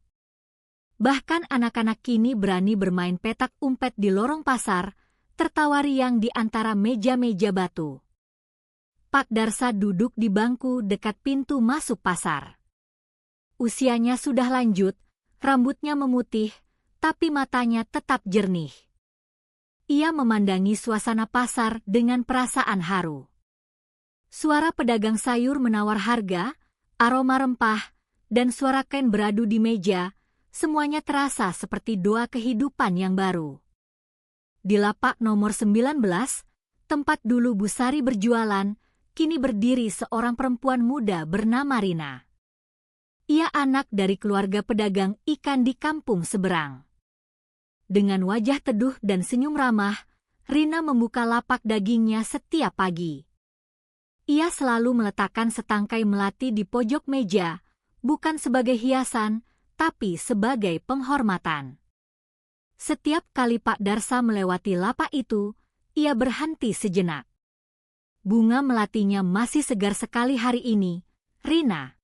Bahkan anak-anak kini berani bermain petak umpet di lorong pasar, tertawa riang di antara meja-meja batu. Pak Darsa duduk di bangku dekat pintu masuk pasar. Usianya sudah lanjut, rambutnya memutih, tapi matanya tetap jernih. Ia memandangi suasana pasar dengan perasaan haru. Suara pedagang sayur menawar harga, aroma rempah, dan suara kain beradu di meja, semuanya terasa seperti doa kehidupan yang baru. Di lapak nomor 19, tempat dulu Bu Sari berjualan, kini berdiri seorang perempuan muda bernama Rina. Ia anak dari keluarga pedagang ikan di kampung seberang. Dengan wajah teduh dan senyum ramah, Rina membuka lapak dagingnya setiap pagi. Ia selalu meletakkan setangkai melati di pojok meja, bukan sebagai hiasan, tapi sebagai penghormatan. Setiap kali Pak Darsa melewati lapak itu, ia berhenti sejenak. Bunga melatinya masih segar sekali hari ini, Rina.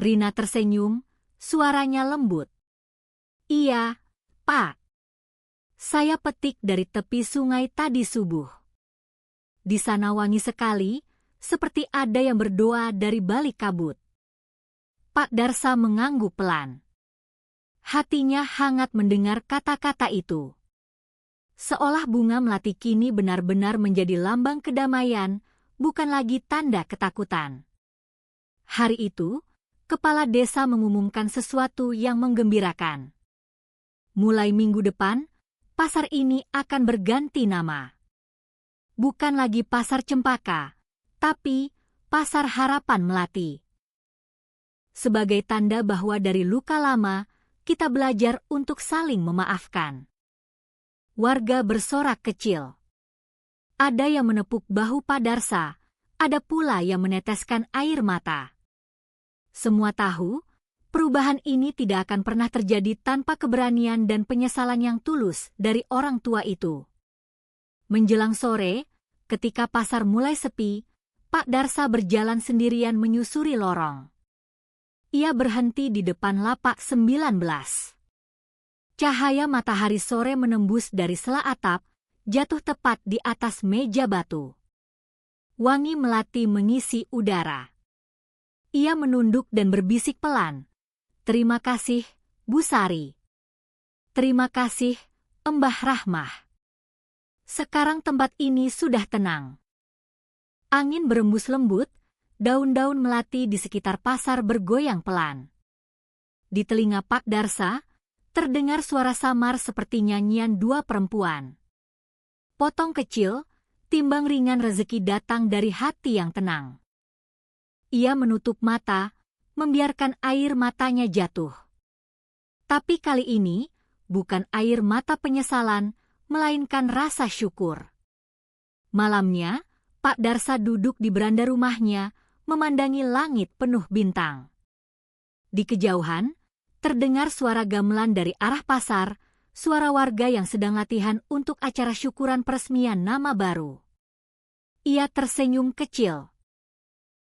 Rina tersenyum, suaranya lembut. Iya, Pak. Saya petik dari tepi sungai tadi subuh. Di sana wangi sekali, seperti ada yang berdoa dari balik kabut. Pak Darsa mengangguk pelan. Hatinya hangat mendengar kata-kata itu. Seolah bunga melati kini benar-benar menjadi lambang kedamaian, bukan lagi tanda ketakutan. Hari itu, kepala desa mengumumkan sesuatu yang menggembirakan. Mulai minggu depan, pasar ini akan berganti nama. Bukan lagi Pasar Cempaka, tapi Pasar Harapan Melati. Sebagai tanda bahwa dari luka lama, kita belajar untuk saling memaafkan. Warga bersorak kecil. Ada yang menepuk bahu Pak Darsa, ada pula yang meneteskan air mata. Semua tahu, perubahan ini tidak akan pernah terjadi tanpa keberanian dan penyesalan yang tulus dari orang tua itu. Menjelang sore, ketika pasar mulai sepi, Pak Darsa berjalan sendirian menyusuri lorong. Ia berhenti di depan lapak 19. Cahaya matahari sore menembus dari sela atap, jatuh tepat di atas meja batu. Wangi melati mengisi udara. Ia menunduk dan berbisik pelan. Terima kasih, Bu Sari. Terima kasih, Mbah Rahmah. Sekarang tempat ini sudah tenang. Angin berembus lembut, daun-daun melati di sekitar pasar bergoyang pelan. Di telinga Pak Darsa, terdengar suara samar seperti nyanyian dua perempuan. Potong kecil, timbang ringan rezeki datang dari hati yang tenang. Ia menutup mata, membiarkan air matanya jatuh. Tapi kali ini, bukan air mata penyesalan, melainkan rasa syukur. Malamnya, Pak Darsa duduk di beranda rumahnya, memandangi langit penuh bintang. Di kejauhan, terdengar suara gamelan dari arah pasar, suara warga yang sedang latihan untuk acara syukuran peresmian nama baru. Ia tersenyum kecil.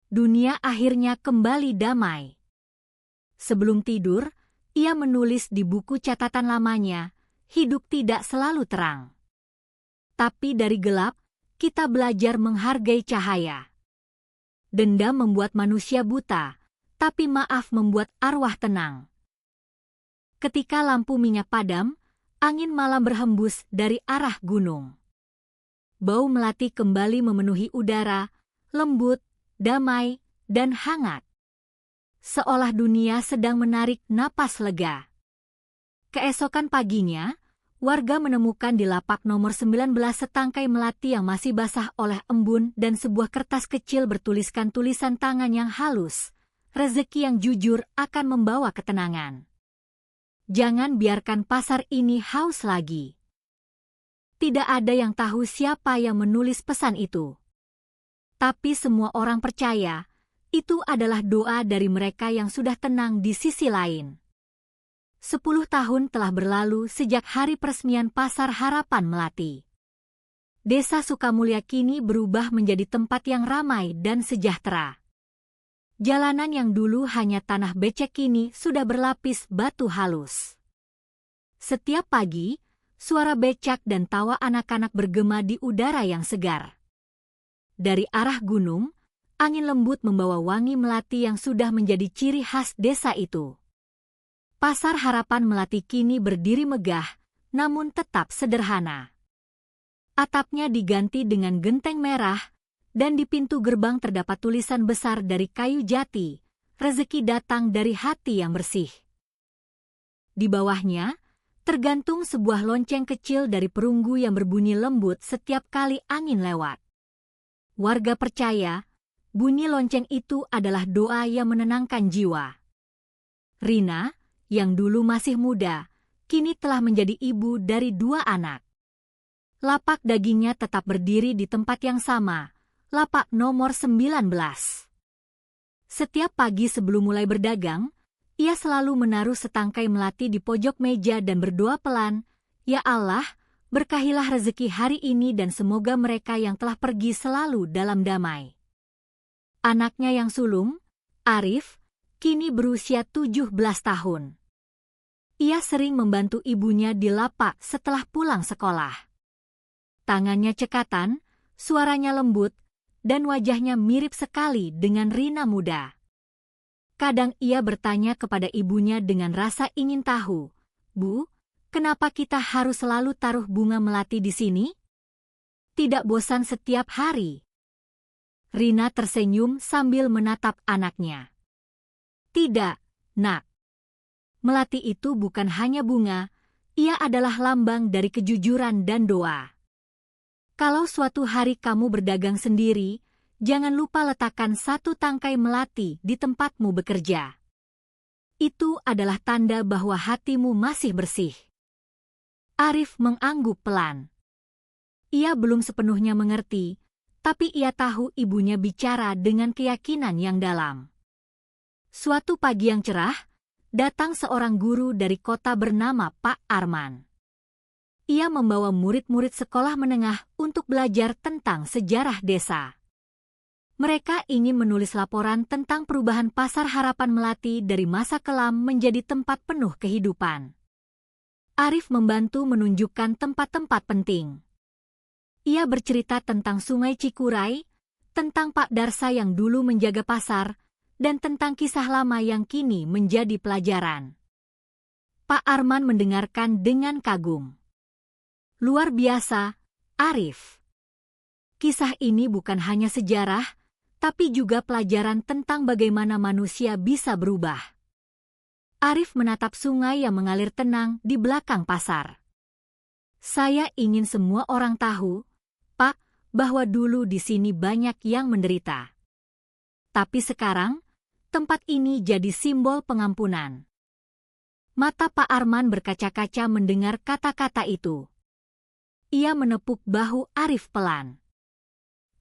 Dunia akhirnya kembali damai. Sebelum tidur, ia menulis di buku catatan lamanya, hidup tidak selalu terang. Tapi dari gelap, kita belajar menghargai cahaya. Dendam membuat manusia buta, tapi maaf membuat arwah tenang. Ketika lampu minyak padam, angin malam berhembus dari arah gunung. Bau melati kembali memenuhi udara, lembut, damai, dan hangat. Seolah dunia sedang menarik napas lega. Keesokan paginya, warga menemukan di lapak nomor 19 setangkai melati yang masih basah oleh embun dan sebuah kertas kecil bertuliskan tulisan tangan yang halus. Rezeki yang jujur akan membawa ketenangan. Jangan biarkan pasar ini haus lagi. Tidak ada yang tahu siapa yang menulis pesan itu. Tapi semua orang percaya, itu adalah doa dari mereka yang sudah tenang di sisi lain. 10 tahun telah berlalu sejak hari peresmian Pasar Harapan Melati. Desa Sukamulya kini berubah menjadi tempat yang ramai dan sejahtera. Jalanan yang dulu hanya tanah becek kini sudah berlapis batu halus. Setiap pagi, suara becak dan tawa anak-anak bergema di udara yang segar. Dari arah gunung, angin lembut membawa wangi melati yang sudah menjadi ciri khas desa itu. Pasar Harapan Melati kini berdiri megah, namun tetap sederhana. Atapnya diganti dengan genteng merah, dan di pintu gerbang terdapat tulisan besar dari kayu jati, rezeki datang dari hati yang bersih. Di bawahnya, tergantung sebuah lonceng kecil dari perunggu yang berbunyi lembut setiap kali angin lewat. Warga percaya, bunyi lonceng itu adalah doa yang menenangkan jiwa. Rina, yang dulu masih muda, kini telah menjadi ibu dari 2 anak. Lapak dagingnya tetap berdiri di tempat yang sama, lapak nomor 19. Setiap pagi sebelum mulai berdagang, ia selalu menaruh setangkai melati di pojok meja dan berdoa pelan, "Ya Allah, berkahilah rezeki hari ini dan semoga mereka yang telah pergi selalu dalam damai." Anaknya yang sulung, Arif, kini berusia 17 tahun. Ia sering membantu ibunya di lapak setelah pulang sekolah. Tangannya cekatan, suaranya lembut, dan wajahnya mirip sekali dengan Rina muda. Kadang ia bertanya kepada ibunya dengan rasa ingin tahu, "Bu, kenapa kita harus selalu taruh bunga melati di sini? Tidak bosan setiap hari?" Rina tersenyum sambil menatap anaknya. "Tidak, Nak. Melati itu bukan hanya bunga, ia adalah lambang dari kejujuran dan doa. Kalau suatu hari kamu berdagang sendiri, jangan lupa letakkan 1 tangkai melati di tempatmu bekerja. Itu adalah tanda bahwa hatimu masih bersih." Arif mengangguk pelan. Ia belum sepenuhnya mengerti, tapi ia tahu ibunya bicara dengan keyakinan yang dalam. Suatu pagi yang cerah, datang seorang guru dari kota bernama Pak Arman. Ia membawa murid-murid sekolah menengah untuk belajar tentang sejarah desa. Mereka ingin menulis laporan tentang perubahan Pasar Harapan Melati dari masa kelam menjadi tempat penuh kehidupan. Arif membantu menunjukkan tempat-tempat penting. Ia bercerita tentang Sungai Cikuray, tentang Pak Darsa yang dulu menjaga pasar, dan tentang kisah lama yang kini menjadi pelajaran. Pak Arman mendengarkan dengan kagum. "Luar biasa, Arif. Kisah ini bukan hanya sejarah, tapi juga pelajaran tentang bagaimana manusia bisa berubah." Arif menatap sungai yang mengalir tenang di belakang pasar. "Saya ingin semua orang tahu, Pak, bahwa dulu di sini banyak yang menderita. Tapi sekarang, tempat ini jadi simbol pengampunan." Mata Pak Arman berkaca-kaca mendengar kata-kata itu. Ia menepuk bahu Arif pelan.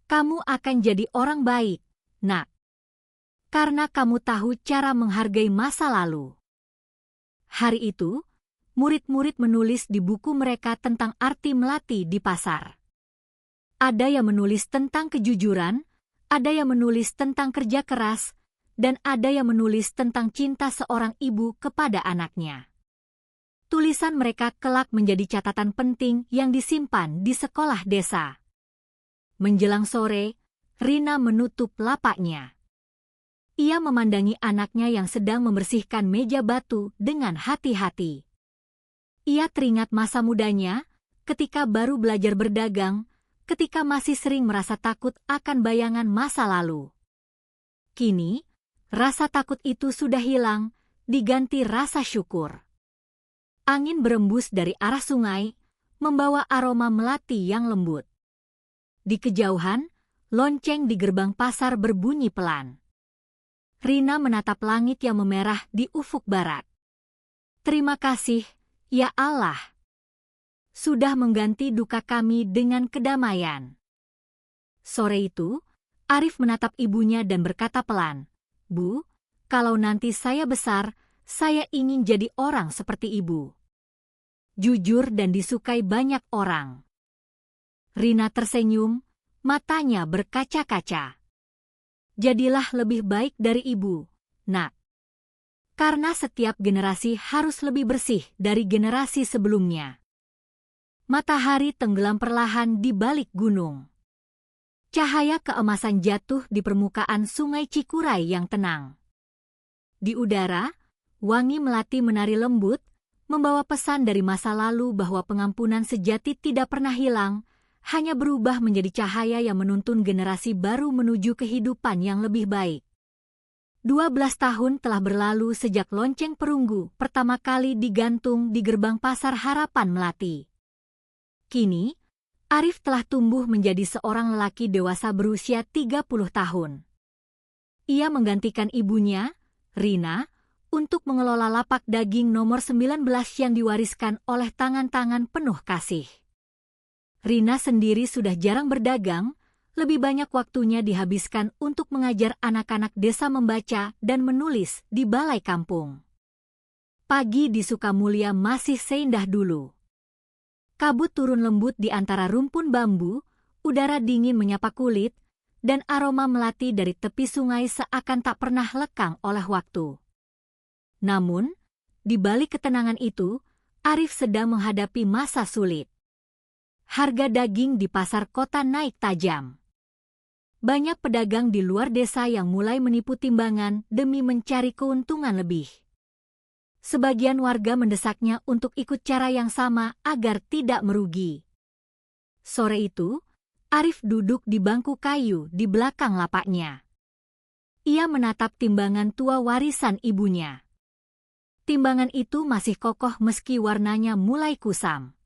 "Kamu akan jadi orang baik, Nak. Karena kamu tahu cara menghargai masa lalu." Hari itu, murid-murid menulis di buku mereka tentang arti melati di pasar. Ada yang menulis tentang kejujuran, ada yang menulis tentang kerja keras, dan ada yang menulis tentang cinta seorang ibu kepada anaknya. Tulisan mereka kelak menjadi catatan penting yang disimpan di sekolah desa. Menjelang sore, Rina menutup lapaknya. Ia memandangi anaknya yang sedang membersihkan meja batu dengan hati-hati. Ia teringat masa mudanya, ketika baru belajar berdagang, ketika masih sering merasa takut akan bayangan masa lalu. Kini, rasa takut itu sudah hilang, diganti rasa syukur. Angin berembus dari arah sungai, membawa aroma melati yang lembut. Di kejauhan, lonceng di gerbang pasar berbunyi pelan. Rina menatap langit yang memerah di ufuk barat. "Terima kasih, ya Allah. Sudah mengganti duka kami dengan kedamaian." Sore itu, Arif menatap ibunya dan berkata pelan, "Bu, kalau nanti saya besar, Saya ingin jadi orang seperti ibu. Jujur dan disukai banyak orang. Rina tersenyum, matanya berkaca-kaca. Jadilah lebih baik dari ibu, Nak. Karena setiap generasi harus lebih bersih dari generasi sebelumnya. Matahari tenggelam perlahan di balik gunung. Cahaya keemasan jatuh di permukaan sungai Cikuray yang tenang. Di udara, wangi melati menari lembut, membawa pesan dari masa lalu bahwa pengampunan sejati tidak pernah hilang, hanya berubah menjadi cahaya yang menuntun generasi baru menuju kehidupan yang lebih baik. 12 tahun telah berlalu sejak lonceng perunggu pertama kali digantung di gerbang Pasar Harapan Melati. Kini, Arif telah tumbuh menjadi seorang lelaki dewasa berusia 30 tahun. Ia menggantikan ibunya, Rina, untuk mengelola lapak daging nomor 19 yang diwariskan oleh tangan-tangan penuh kasih. Rina sendiri sudah jarang berdagang, lebih banyak waktunya dihabiskan untuk mengajar anak-anak desa membaca dan menulis di balai kampung. Pagi di Sukamulya masih seindah dulu. Kabut turun lembut di antara rumpun bambu, udara dingin menyapa kulit, dan aroma melati dari tepi sungai seakan tak pernah lekang oleh waktu. Namun, di balik ketenangan itu, Arif sedang menghadapi masa sulit. Harga daging di pasar kota naik tajam. Banyak pedagang di luar desa yang mulai menipu timbangan demi mencari keuntungan lebih. Sebagian warga mendesaknya untuk ikut cara yang sama agar tidak merugi. Sore itu, Arif duduk di bangku kayu di belakang lapaknya. Ia menatap timbangan tua warisan ibunya. Timbangan itu masih kokoh meski warnanya mulai kusam.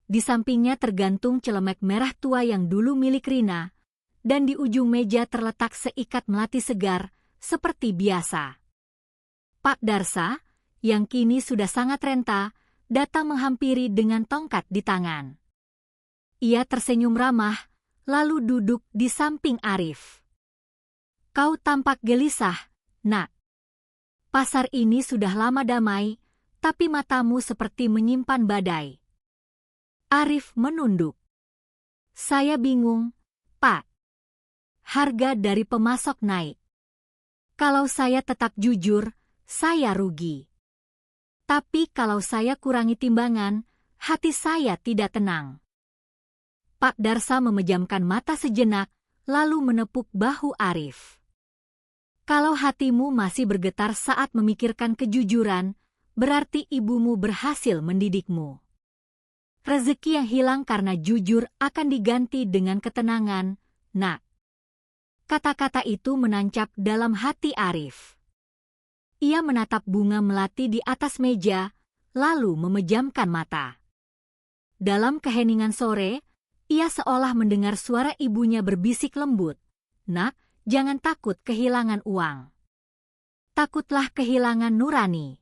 Di sampingnya tergantung celemek merah tua yang dulu milik Rina, dan di ujung meja terletak seikat melati segar, seperti biasa. Pak Darsa, yang kini sudah sangat renta, datang menghampiri dengan tongkat di tangan. Ia tersenyum ramah, lalu duduk di samping Arif. "Kau tampak gelisah, Nak. Pasar ini sudah lama damai, tapi matamu seperti menyimpan badai." Arif menunduk. "Saya bingung, Pak. Harga dari pemasok naik. Kalau saya tetap jujur, saya rugi. Tapi kalau saya kurangi timbangan, hati saya tidak tenang." Pak Darsa memejamkan mata sejenak, lalu menepuk bahu Arif. "Kalau hatimu masih bergetar saat memikirkan kejujuran, berarti ibumu berhasil mendidikmu. Rezeki yang hilang karena jujur akan diganti dengan ketenangan, Nak." Kata-kata itu menancap dalam hati Arif. Ia menatap bunga melati di atas meja, lalu memejamkan mata. Dalam keheningan sore, ia seolah mendengar suara ibunya berbisik lembut, "Nak, jangan takut kehilangan uang. Takutlah kehilangan nurani."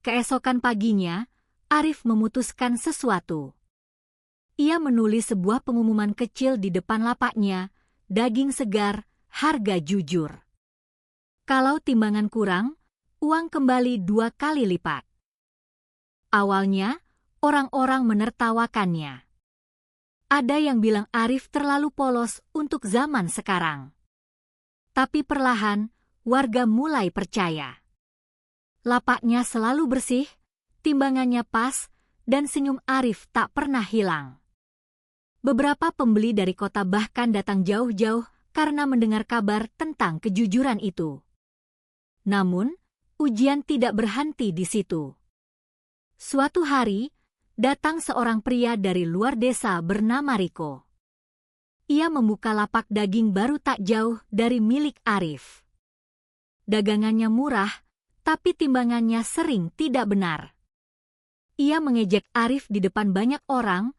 Keesokan paginya, Arif memutuskan sesuatu. Ia menulis sebuah pengumuman kecil di depan lapaknya, "Daging segar, harga jujur. Kalau timbangan kurang, uang kembali 2 kali lipat." Awalnya, orang-orang menertawakannya. Ada yang bilang Arif terlalu polos untuk zaman sekarang. Tapi perlahan, warga mulai percaya. Lapaknya selalu bersih, timbangannya pas, dan senyum Arif tak pernah hilang. Beberapa pembeli dari kota bahkan datang jauh-jauh karena mendengar kabar tentang kejujuran itu. Namun, ujian tidak berhenti di situ. Suatu hari, datang seorang pria dari luar desa bernama Riko. Ia membuka lapak daging baru tak jauh dari milik Arif. Dagangannya murah, tapi timbangannya sering tidak benar. Ia mengejek Arif di depan banyak orang,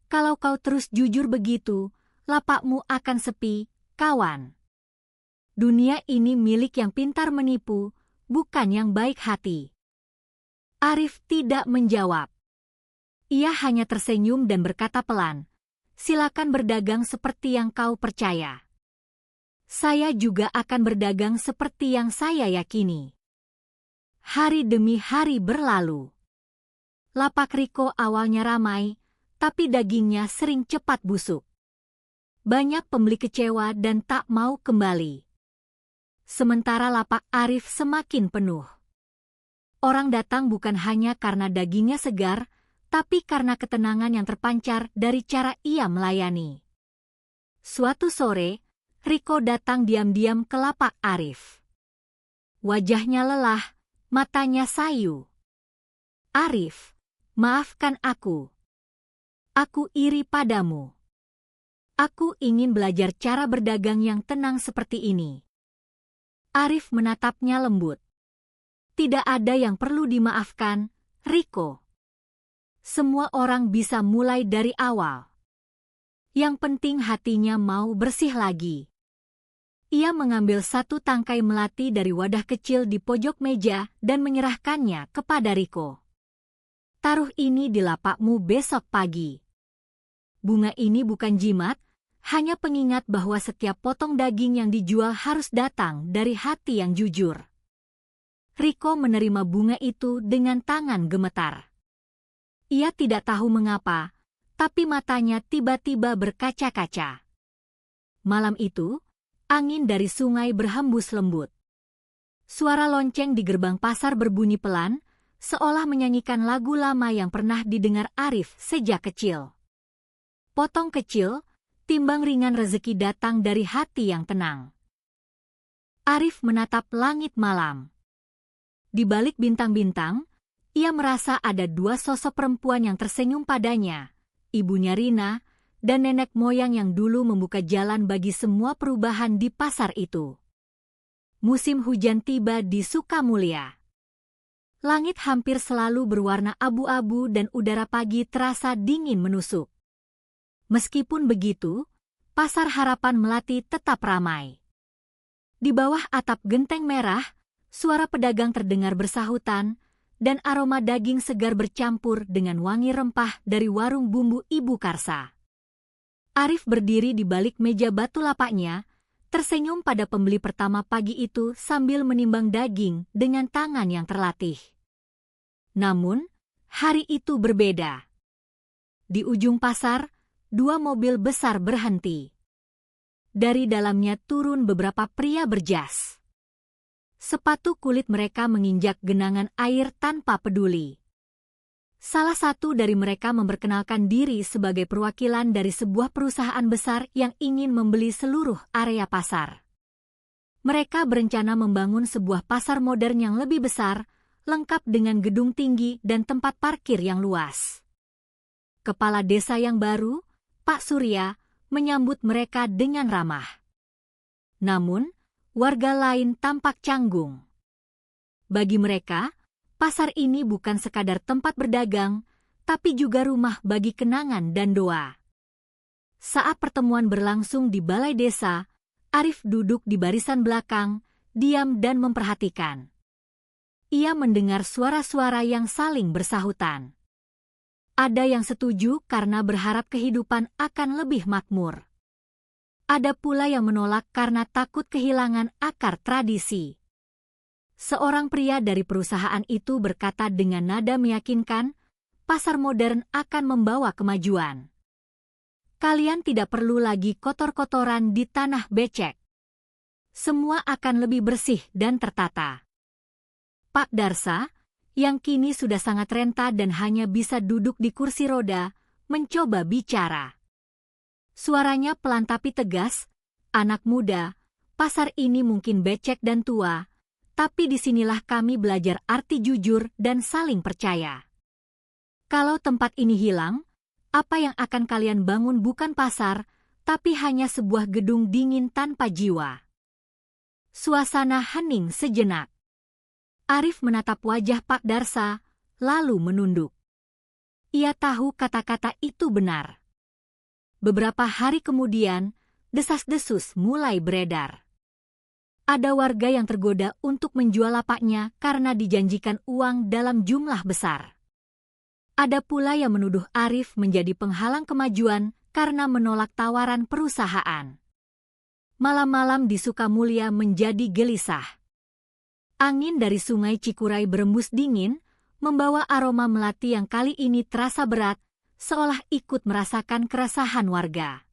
"Kalau kau terus jujur begitu, lapakmu akan sepi, kawan. Dunia ini milik yang pintar menipu, bukan yang baik hati." Arif tidak menjawab. Ia hanya tersenyum dan berkata pelan, "Silakan berdagang seperti yang kau percaya. Saya juga akan berdagang seperti yang saya yakini." Hari demi hari berlalu. Lapak Riko awalnya ramai, tapi dagingnya sering cepat busuk. Banyak pembeli kecewa dan tak mau kembali. Sementara lapak Arif semakin penuh. Orang datang bukan hanya karena dagingnya segar, tapi karena ketenangan yang terpancar dari cara ia melayani. Suatu sore, Riko datang diam-diam ke lapak Arif. Wajahnya lelah, matanya sayu. "Arif, maafkan aku. Aku iri padamu. Aku ingin belajar cara berdagang yang tenang seperti ini." Arif menatapnya lembut. "Tidak ada yang perlu dimaafkan, Riko. Semua orang bisa mulai dari awal. Yang penting hatinya mau bersih lagi." Ia mengambil satu tangkai melati dari wadah kecil di pojok meja dan menyerahkannya kepada Riko. "Taruh ini di lapakmu besok pagi. Bunga ini bukan jimat, hanya pengingat bahwa setiap potong daging yang dijual harus datang dari hati yang jujur." Riko menerima bunga itu dengan tangan gemetar. Ia tidak tahu mengapa, tapi matanya tiba-tiba berkaca-kaca. Malam itu, angin dari sungai berhembus lembut. Suara lonceng di gerbang pasar berbunyi pelan, seolah menyanyikan lagu lama yang pernah didengar Arif sejak kecil. Potong kecil, timbang ringan rezeki datang dari hati yang tenang. Arif menatap langit malam. Di balik bintang-bintang, ia merasa ada dua sosok perempuan yang tersenyum padanya, ibunya Rina, dan nenek moyang yang dulu membuka jalan bagi semua perubahan di pasar itu. Musim hujan tiba di Sukamulya. Langit hampir selalu berwarna abu-abu dan udara pagi terasa dingin menusuk. Meskipun begitu, Pasar Harapan Melati tetap ramai. Di bawah atap genteng merah, suara pedagang terdengar bersahutan, dan aroma daging segar bercampur dengan wangi rempah dari warung bumbu Ibu Karsa. Arif berdiri di balik meja batu lapaknya, tersenyum pada pembeli pertama pagi itu sambil menimbang daging dengan tangan yang terlatih. Namun, hari itu berbeda. Di ujung pasar, dua mobil besar berhenti. Dari dalamnya turun beberapa pria berjas. Sepatu kulit mereka menginjak genangan air tanpa peduli. Salah satu dari mereka memperkenalkan diri sebagai perwakilan dari sebuah perusahaan besar yang ingin membeli seluruh area pasar. Mereka berencana membangun sebuah pasar modern yang lebih besar, lengkap dengan gedung tinggi dan tempat parkir yang luas. Kepala desa yang baru, Pak Surya, menyambut mereka dengan ramah. Namun, warga lain tampak canggung. Bagi mereka, pasar ini bukan sekadar tempat berdagang, tapi juga rumah bagi kenangan dan doa. Saat pertemuan berlangsung di balai desa, Arif duduk di barisan belakang, diam dan memperhatikan. Ia mendengar suara-suara yang saling bersahutan. Ada yang setuju karena berharap kehidupan akan lebih makmur. Ada pula yang menolak karena takut kehilangan akar tradisi. Seorang pria dari perusahaan itu berkata dengan nada meyakinkan, pasar modern akan membawa kemajuan. Kalian tidak perlu lagi kotor-kotoran di tanah becek. Semua akan lebih bersih dan tertata. Pak Darsa, yang kini sudah sangat renta dan hanya bisa duduk di kursi roda, mencoba bicara. Suaranya pelan tapi tegas, "Anak muda, pasar ini mungkin becek dan tua, tapi disinilah kami belajar arti jujur dan saling percaya. Kalau tempat ini hilang, apa yang akan kalian bangun bukan pasar, tapi hanya sebuah gedung dingin tanpa jiwa." Suasana hening sejenak. Arif menatap wajah Pak Darsa, lalu menunduk. Ia tahu kata-kata itu benar. Beberapa hari kemudian, desas-desus mulai beredar. Ada warga yang tergoda untuk menjual lapaknya karena dijanjikan uang dalam jumlah besar. Ada pula yang menuduh Arif menjadi penghalang kemajuan karena menolak tawaran perusahaan. Malam-malam di Sukamulya menjadi gelisah. Angin dari Sungai Cikuray berembus dingin, membawa aroma melati yang kali ini terasa berat, seolah ikut merasakan keresahan warga.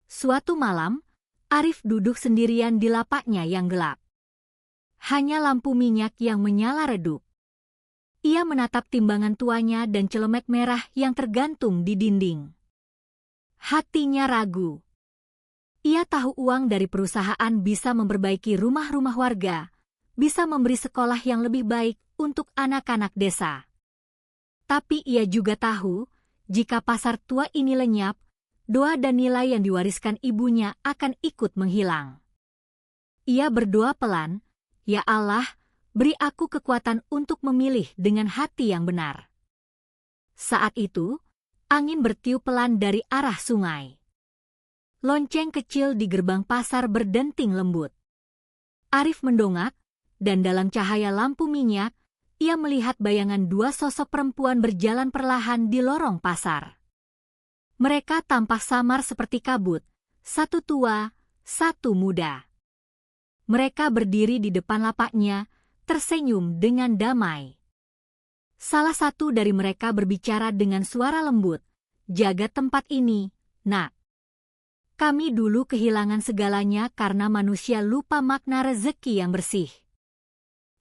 Suatu malam, Arif duduk sendirian di lapaknya yang gelap. Hanya lampu minyak yang menyala redup. Ia menatap timbangan tuanya dan celemek merah yang tergantung di dinding. Hatinya ragu. Ia tahu uang dari perusahaan bisa memperbaiki rumah-rumah warga, bisa memberi sekolah yang lebih baik untuk anak-anak desa. Tapi ia juga tahu, jika pasar tua ini lenyap, doa dan nilai yang diwariskan ibunya akan ikut menghilang. Ia berdoa pelan, "Ya Allah, beri aku kekuatan untuk memilih dengan hati yang benar." Saat itu, angin bertiup pelan dari arah sungai. Lonceng kecil di gerbang pasar berdenting lembut. Arif mendongak, dan dalam cahaya lampu minyak, ia melihat bayangan dua sosok perempuan berjalan perlahan di lorong pasar. Mereka tampak samar seperti kabut, satu tua, satu muda. Mereka berdiri di depan lapaknya, tersenyum dengan damai. Salah satu dari mereka berbicara dengan suara lembut, "Jaga tempat ini, Nak. Kami dulu kehilangan segalanya karena manusia lupa makna rezeki yang bersih.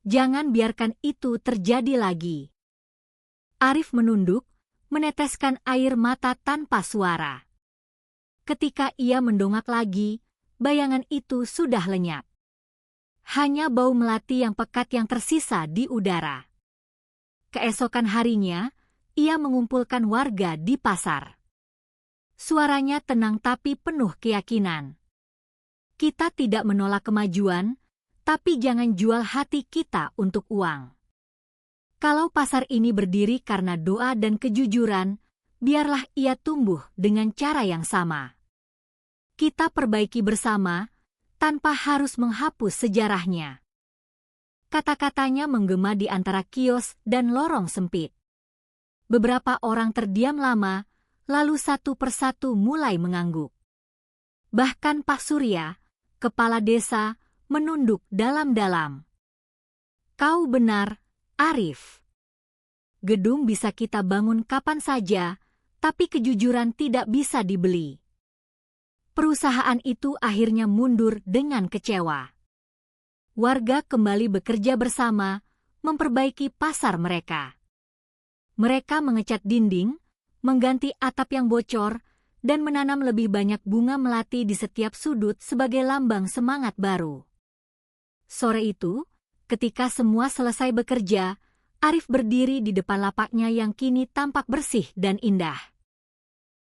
Jangan biarkan itu terjadi lagi." Arif menunduk, meneteskan air mata tanpa suara. Ketika ia mendongak lagi, bayangan itu sudah lenyap. Hanya bau melati yang pekat yang tersisa di udara. Keesokan harinya, ia mengumpulkan warga di pasar. Suaranya tenang tapi penuh keyakinan. "Kita tidak menolak kemajuan, tapi jangan jual hati kita untuk uang. Kalau pasar ini berdiri karena doa dan kejujuran, biarlah ia tumbuh dengan cara yang sama. Kita perbaiki bersama, tanpa harus menghapus sejarahnya." Kata-katanya menggema di antara kios dan lorong sempit. Beberapa orang terdiam lama, lalu satu persatu mulai mengangguk. Bahkan Pak Surya, kepala desa, menunduk dalam-dalam. "Kau benar, Arif. Gedung bisa kita bangun kapan saja, tapi kejujuran tidak bisa dibeli." Perusahaan itu akhirnya mundur dengan kecewa. Warga kembali bekerja bersama, memperbaiki pasar mereka. Mereka mengecat dinding, mengganti atap yang bocor, dan menanam lebih banyak bunga melati di setiap sudut sebagai lambang semangat baru. Sore itu, ketika semua selesai bekerja, Arif berdiri di depan lapaknya yang kini tampak bersih dan indah.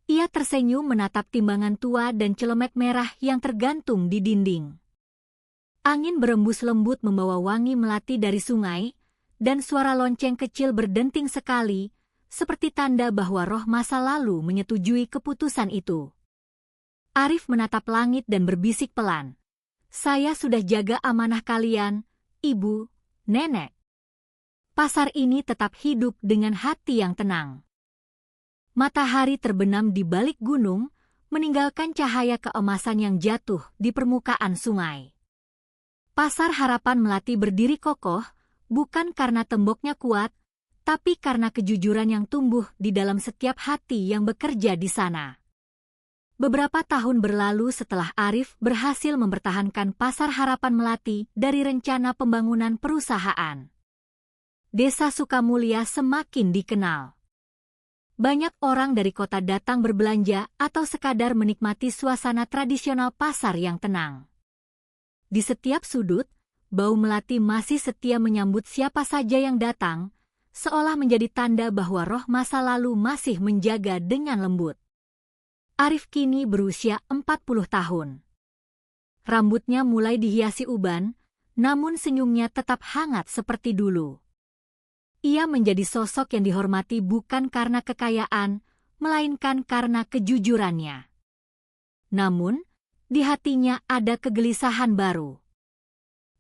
Ia tersenyum menatap timbangan tua dan celemek merah yang tergantung di dinding. Angin berembus lembut membawa wangi melati dari sungai, dan suara lonceng kecil berdenting sekali, seperti tanda bahwa roh masa lalu menyetujui keputusan itu. Arif menatap langit dan berbisik pelan, "Saya sudah jaga amanah kalian, Ibu, Nenek. Pasar ini tetap hidup dengan hati yang tenang." Matahari terbenam di balik gunung, meninggalkan cahaya keemasan yang jatuh di permukaan sungai. Pasar Harapan Melati berdiri kokoh, bukan karena temboknya kuat, tapi karena kejujuran yang tumbuh di dalam setiap hati yang bekerja di sana. Beberapa tahun berlalu setelah Arif berhasil mempertahankan Pasar Harapan Melati dari rencana pembangunan perusahaan. Desa Sukamulya semakin dikenal. Banyak orang dari kota datang berbelanja atau sekadar menikmati suasana tradisional pasar yang tenang. Di setiap sudut, bau melati masih setia menyambut siapa saja yang datang, seolah menjadi tanda bahwa roh masa lalu masih menjaga dengan lembut. Arif kini berusia 40 tahun. Rambutnya mulai dihiasi uban, namun senyumnya tetap hangat seperti dulu. Ia menjadi sosok yang dihormati bukan karena kekayaan, melainkan karena kejujurannya. Namun, di hatinya ada kegelisahan baru.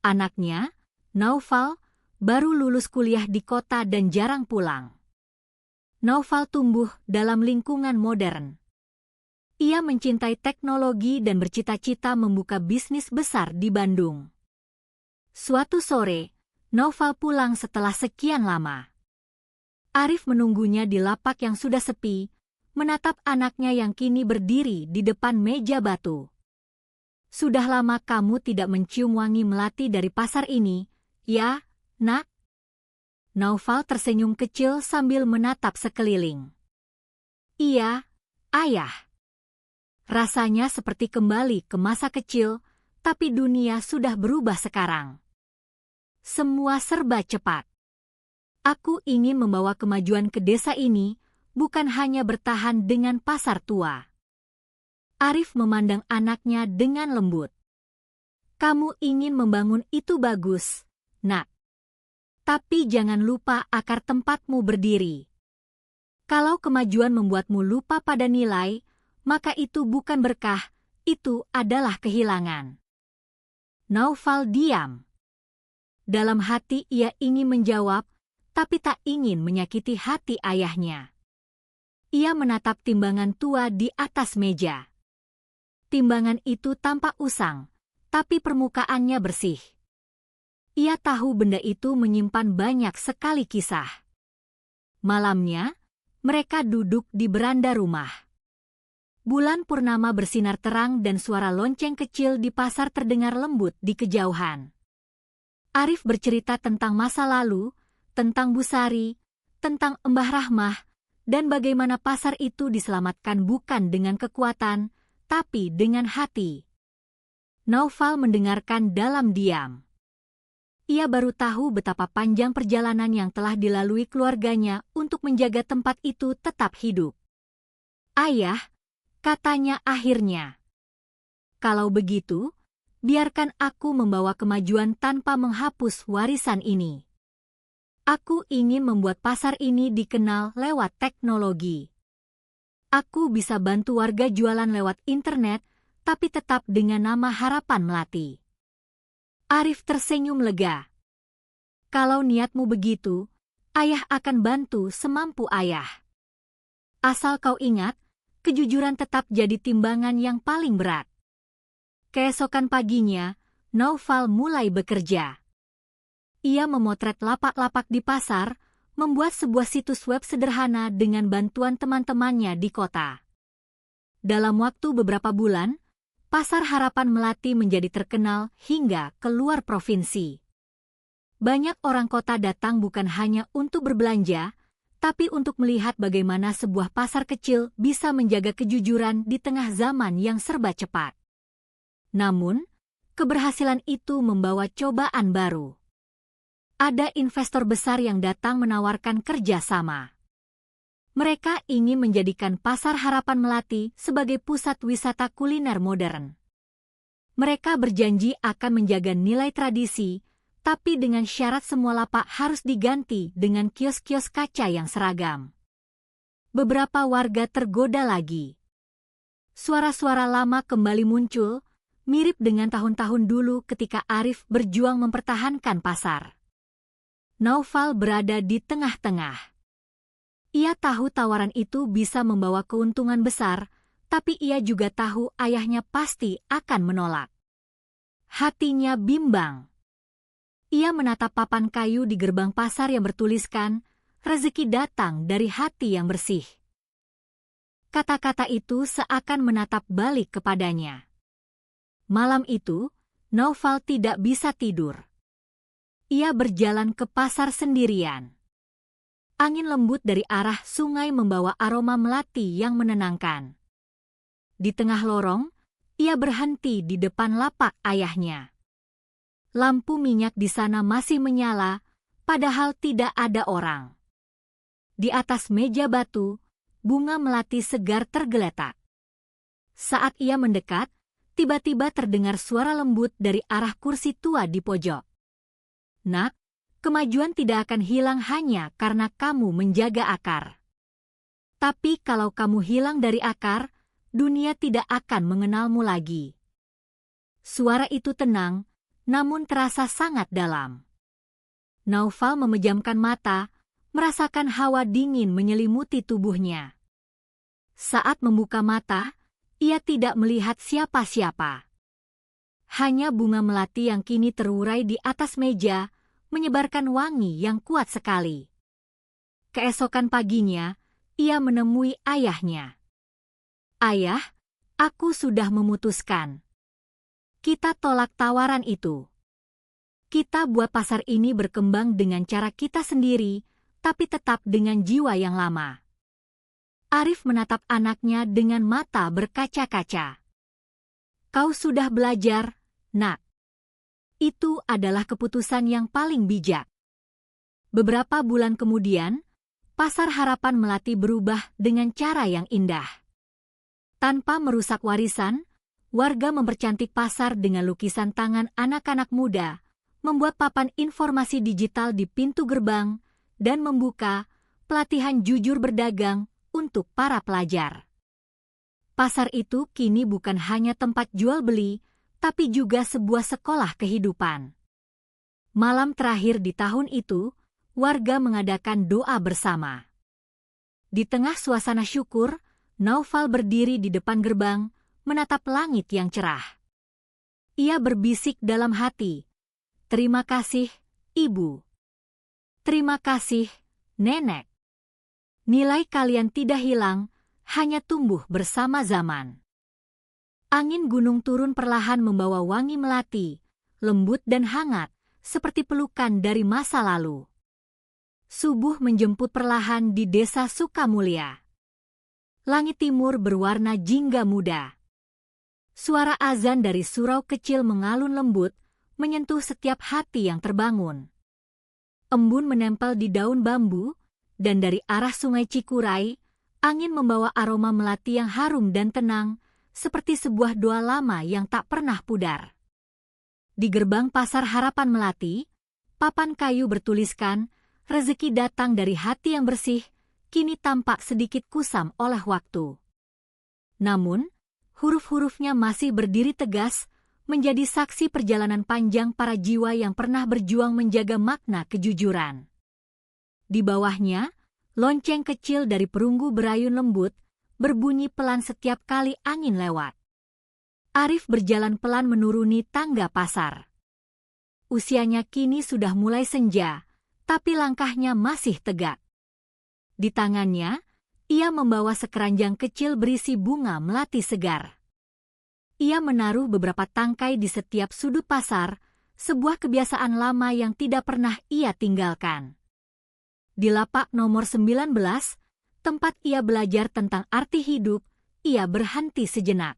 Anaknya, Naufal, baru lulus kuliah di kota dan jarang pulang. Naufal tumbuh dalam lingkungan modern. Ia mencintai teknologi dan bercita-cita membuka bisnis besar di Bandung. Suatu sore, Naufal pulang setelah sekian lama. Arif menunggunya di lapak yang sudah sepi, menatap anaknya yang kini berdiri di depan meja batu. Sudah lama kamu tidak mencium wangi melati dari pasar ini, ya, nak? Naufal tersenyum kecil sambil menatap sekeliling. Iya, ayah. Rasanya seperti kembali ke masa kecil, tapi dunia sudah berubah sekarang. Semua serba cepat. Aku ingin membawa kemajuan ke desa ini, bukan hanya bertahan dengan pasar tua. Arif memandang anaknya dengan lembut. Kamu ingin membangun itu bagus, nak. Tapi jangan lupa akar tempatmu berdiri. Kalau kemajuan membuatmu lupa pada nilai, maka itu bukan berkah, itu adalah kehilangan. Naufal diam. Dalam hati ia ingin menjawab, tapi tak ingin menyakiti hati ayahnya. Ia menatap timbangan tua di atas meja. Timbangan itu tampak usang, tapi permukaannya bersih. Ia tahu benda itu menyimpan banyak sekali kisah. Malamnya, mereka duduk di beranda rumah. Bulan purnama bersinar terang dan suara lonceng kecil di pasar terdengar lembut di kejauhan. Arif bercerita tentang masa lalu, tentang Bu Sari, tentang Mbah Rahmah, dan bagaimana pasar itu diselamatkan bukan dengan kekuatan, tapi dengan hati. Naufal mendengarkan dalam diam. Ia baru tahu betapa panjang perjalanan yang telah dilalui keluarganya untuk menjaga tempat itu tetap hidup. Ayah, katanya akhirnya. Kalau begitu, biarkan aku membawa kemajuan tanpa menghapus warisan ini. Aku ingin membuat pasar ini dikenal lewat teknologi. Aku bisa bantu warga jualan lewat internet, tapi tetap dengan nama Harapan Melati. Arif tersenyum lega. Kalau niatmu begitu, ayah akan bantu semampu ayah. Asal kau ingat, kejujuran tetap jadi timbangan yang paling berat. Keesokan paginya, Naufal mulai bekerja. Ia memotret lapak-lapak di pasar, membuat sebuah situs web sederhana dengan bantuan teman-temannya di kota. Dalam waktu beberapa bulan, Pasar Harapan Melati menjadi terkenal hingga keluar provinsi. Banyak orang kota datang bukan hanya untuk berbelanja, tapi untuk melihat bagaimana sebuah pasar kecil bisa menjaga kejujuran di tengah zaman yang serba cepat. Namun, keberhasilan itu membawa cobaan baru. Ada investor besar yang datang menawarkan kerjasama. Mereka ingin menjadikan Pasar Harapan Melati sebagai pusat wisata kuliner modern. Mereka berjanji akan menjaga nilai tradisi, tapi dengan syarat semua lapak harus diganti dengan kios-kios kaca yang seragam. Beberapa warga tergoda lagi. Suara-suara lama kembali muncul, mirip dengan tahun-tahun dulu ketika Arif berjuang mempertahankan pasar. Naufal berada di tengah-tengah. Ia tahu tawaran itu bisa membawa keuntungan besar, tapi ia juga tahu ayahnya pasti akan menolak. Hatinya bimbang. Ia menatap papan kayu di gerbang pasar yang bertuliskan, "Rezeki datang dari hati yang bersih." Kata-kata itu seakan menatap balik kepadanya. Malam itu, Naufal tidak bisa tidur. Ia berjalan ke pasar sendirian. Angin lembut dari arah sungai membawa aroma melati yang menenangkan. Di tengah lorong, ia berhenti di depan lapak ayahnya. Lampu minyak di sana masih menyala, padahal tidak ada orang. Di atas meja batu, bunga melati segar tergeletak. Saat ia mendekat, tiba-tiba terdengar suara lembut dari arah kursi tua di pojok. "Nak, kemajuan tidak akan hilang hanya karena kamu menjaga akar. Tapi kalau kamu hilang dari akar, dunia tidak akan mengenalmu lagi." Suara itu tenang, namun terasa sangat dalam. Naufal memejamkan mata, merasakan hawa dingin menyelimuti tubuhnya. Saat membuka mata, ia tidak melihat siapa-siapa. Hanya bunga melati yang kini terurai di atas meja, menyebarkan wangi yang kuat sekali. Keesokan paginya, ia menemui ayahnya. "Ayah, aku sudah memutuskan. Kita tolak tawaran itu. Kita buat pasar ini berkembang dengan cara kita sendiri, tapi tetap dengan jiwa yang lama." Arif menatap anaknya dengan mata berkaca-kaca. "Kau sudah belajar, Nak. Itu adalah keputusan yang paling bijak." Beberapa bulan kemudian, Pasar Harapan Melati berubah dengan cara yang indah. Tanpa merusak warisan, warga mempercantik pasar dengan lukisan tangan anak-anak muda, membuat papan informasi digital di pintu gerbang, dan membuka pelatihan jujur berdagang untuk para pelajar. Pasar itu kini bukan hanya tempat jual beli, tapi juga sebuah sekolah kehidupan. Malam terakhir di tahun itu, warga mengadakan doa bersama. Di tengah suasana syukur, Naufal berdiri di depan gerbang, menatap langit yang cerah. Ia berbisik dalam hati, "Terima kasih, Ibu. Terima kasih, Nenek. Nilai kalian tidak hilang, hanya tumbuh bersama zaman." Angin gunung turun perlahan membawa wangi melati, lembut dan hangat, seperti pelukan dari masa lalu. Subuh menjemput perlahan di desa Sukamulya. Langit timur berwarna jingga muda. Suara azan dari surau kecil mengalun lembut, menyentuh setiap hati yang terbangun. Embun menempel di daun bambu, dan dari arah sungai Cikuray, angin membawa aroma melati yang harum dan tenang, seperti sebuah doa lama yang tak pernah pudar. Di gerbang Pasar Harapan Melati, papan kayu bertuliskan, "Rezeki datang dari hati yang bersih," kini tampak sedikit kusam oleh waktu. Namun, huruf-hurufnya masih berdiri tegas, menjadi saksi perjalanan panjang para jiwa yang pernah berjuang menjaga makna kejujuran. Di bawahnya, lonceng kecil dari perunggu berayun lembut, berbunyi pelan setiap kali angin lewat. Arif berjalan pelan menuruni tangga pasar. Usianya kini sudah mulai senja, tapi langkahnya masih tegak. Di tangannya, ia membawa sekeranjang kecil berisi bunga melati segar. Ia menaruh beberapa tangkai di setiap sudut pasar, sebuah kebiasaan lama yang tidak pernah ia tinggalkan. Di lapak nomor 19, tempat ia belajar tentang arti hidup, ia berhenti sejenak.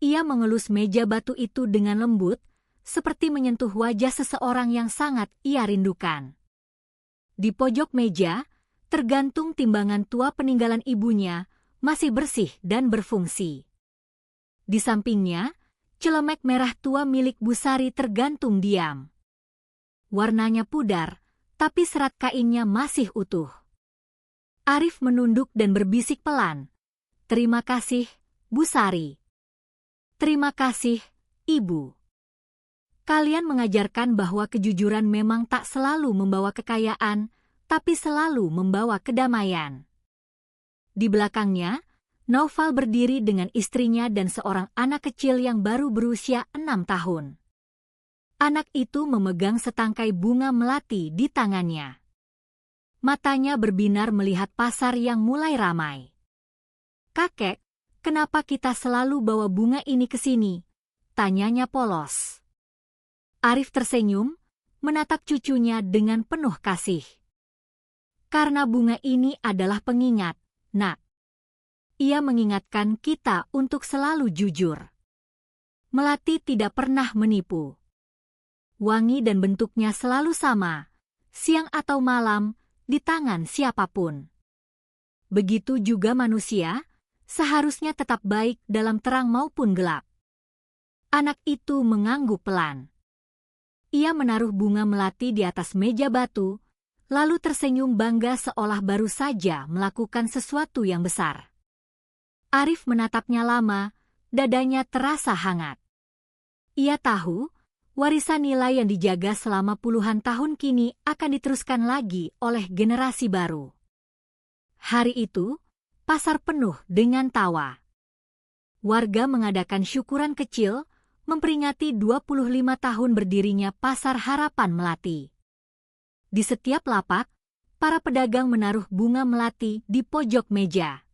Ia mengelus meja batu itu dengan lembut, seperti menyentuh wajah seseorang yang sangat ia rindukan. Di pojok meja, tergantung timbangan tua peninggalan ibunya, masih bersih dan berfungsi. Di sampingnya, celemek merah tua milik Bu Sari tergantung diam. Warnanya pudar, tapi serat kainnya masih utuh. Arif menunduk dan berbisik pelan, "Terima kasih, Bu Sari. Terima kasih, Ibu. Kalian mengajarkan bahwa kejujuran memang tak selalu membawa kekayaan, tapi selalu membawa kedamaian." Di belakangnya, Naufal berdiri dengan istrinya dan seorang anak kecil yang baru berusia 6 tahun. Anak itu memegang setangkai bunga melati di tangannya. Matanya berbinar melihat pasar yang mulai ramai. "Kakek, kenapa kita selalu bawa bunga ini ke sini?" tanyanya polos. Arif tersenyum, menatap cucunya dengan penuh kasih. "Karena bunga ini adalah pengingat, Nak. Ia mengingatkan kita untuk selalu jujur. Melati tidak pernah menipu. Wangi dan bentuknya selalu sama, siang atau malam, di tangan siapapun. Begitu juga manusia, seharusnya tetap baik dalam terang maupun gelap." Anak itu mengangguk pelan. Ia menaruh bunga melati di atas meja batu, lalu tersenyum bangga seolah baru saja melakukan sesuatu yang besar. Arif menatapnya lama, dadanya terasa hangat. Ia tahu, warisan nilai yang dijaga selama puluhan tahun kini akan diteruskan lagi oleh generasi baru. Hari itu, pasar penuh dengan tawa. Warga mengadakan syukuran kecil, memperingati 25 tahun berdirinya Pasar Harapan Melati. Di setiap lapak, para pedagang menaruh bunga melati di pojok meja.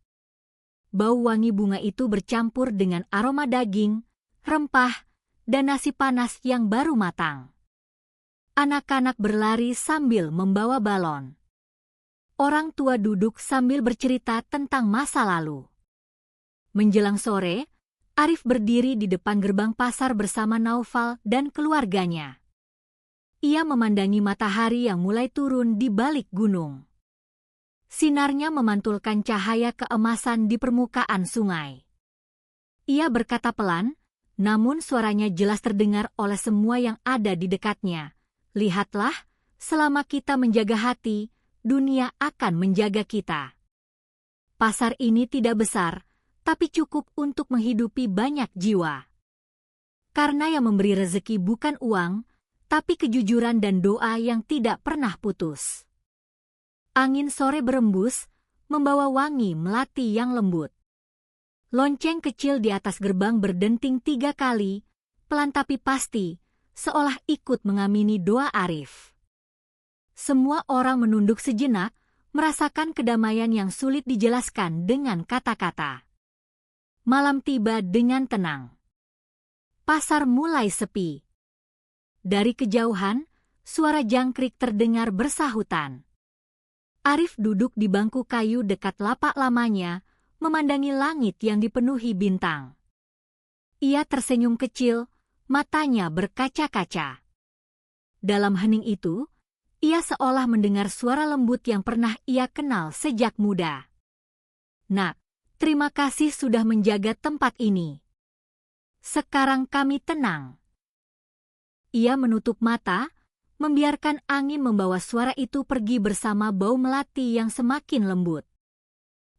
Bau wangi bunga itu bercampur dengan aroma daging, rempah, dan nasi panas yang baru matang. Anak-anak berlari sambil membawa balon. Orang tua duduk sambil bercerita tentang masa lalu. Menjelang sore, Arif berdiri di depan gerbang pasar bersama Naufal dan keluarganya. Ia memandangi matahari yang mulai turun di balik gunung. Sinarnya memantulkan cahaya keemasan di permukaan sungai. Ia berkata pelan, namun suaranya jelas terdengar oleh semua yang ada di dekatnya. Lihatlah, selama kita menjaga hati, dunia akan menjaga kita. Pasar ini tidak besar, tapi cukup untuk menghidupi banyak jiwa. Karena yang memberi rezeki bukan uang, tapi kejujuran dan doa yang tidak pernah putus. Angin sore berembus, membawa wangi melati yang lembut. Lonceng kecil di atas gerbang berdenting 3 kali, pelan tapi pasti, seolah ikut mengamini doa Arif. Semua orang menunduk sejenak, merasakan kedamaian yang sulit dijelaskan dengan kata-kata. Malam tiba dengan tenang. Pasar mulai sepi. Dari kejauhan, suara jangkrik terdengar bersahutan. Arif duduk di bangku kayu dekat lapak lamanya, memandangi langit yang dipenuhi bintang. Ia tersenyum kecil, matanya berkaca-kaca. Dalam hening itu, ia seolah mendengar suara lembut yang pernah ia kenal sejak muda. Nak, terima kasih sudah menjaga tempat ini. Sekarang kami tenang. Ia menutup mata, membiarkan angin membawa suara itu pergi bersama bau melati yang semakin lembut.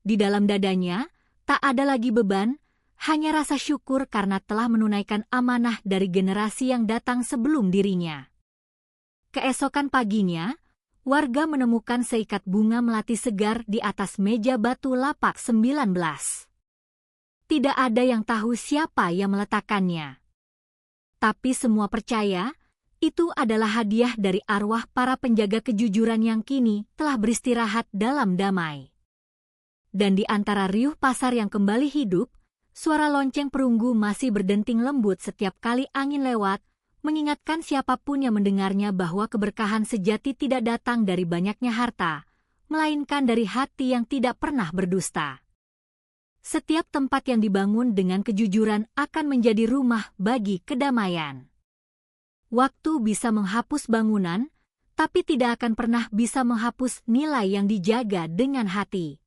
Di dalam dadanya, tak ada lagi beban, hanya rasa syukur karena telah menunaikan amanah dari generasi yang datang sebelum dirinya. Keesokan paginya, warga menemukan seikat bunga melati segar di atas meja batu lapak 19. Tidak ada yang tahu siapa yang meletakkannya. Tapi semua percaya, itu adalah hadiah dari arwah para penjaga kejujuran yang kini telah beristirahat dalam damai. Dan di antara riuh pasar yang kembali hidup, suara lonceng perunggu masih berdenting lembut setiap kali angin lewat, mengingatkan siapapun yang mendengarnya bahwa keberkahan sejati tidak datang dari banyaknya harta, melainkan dari hati yang tidak pernah berdusta. Setiap tempat yang dibangun dengan kejujuran akan menjadi rumah bagi kedamaian. Waktu bisa menghapus bangunan, tapi tidak akan pernah bisa menghapus nilai yang dijaga dengan hati.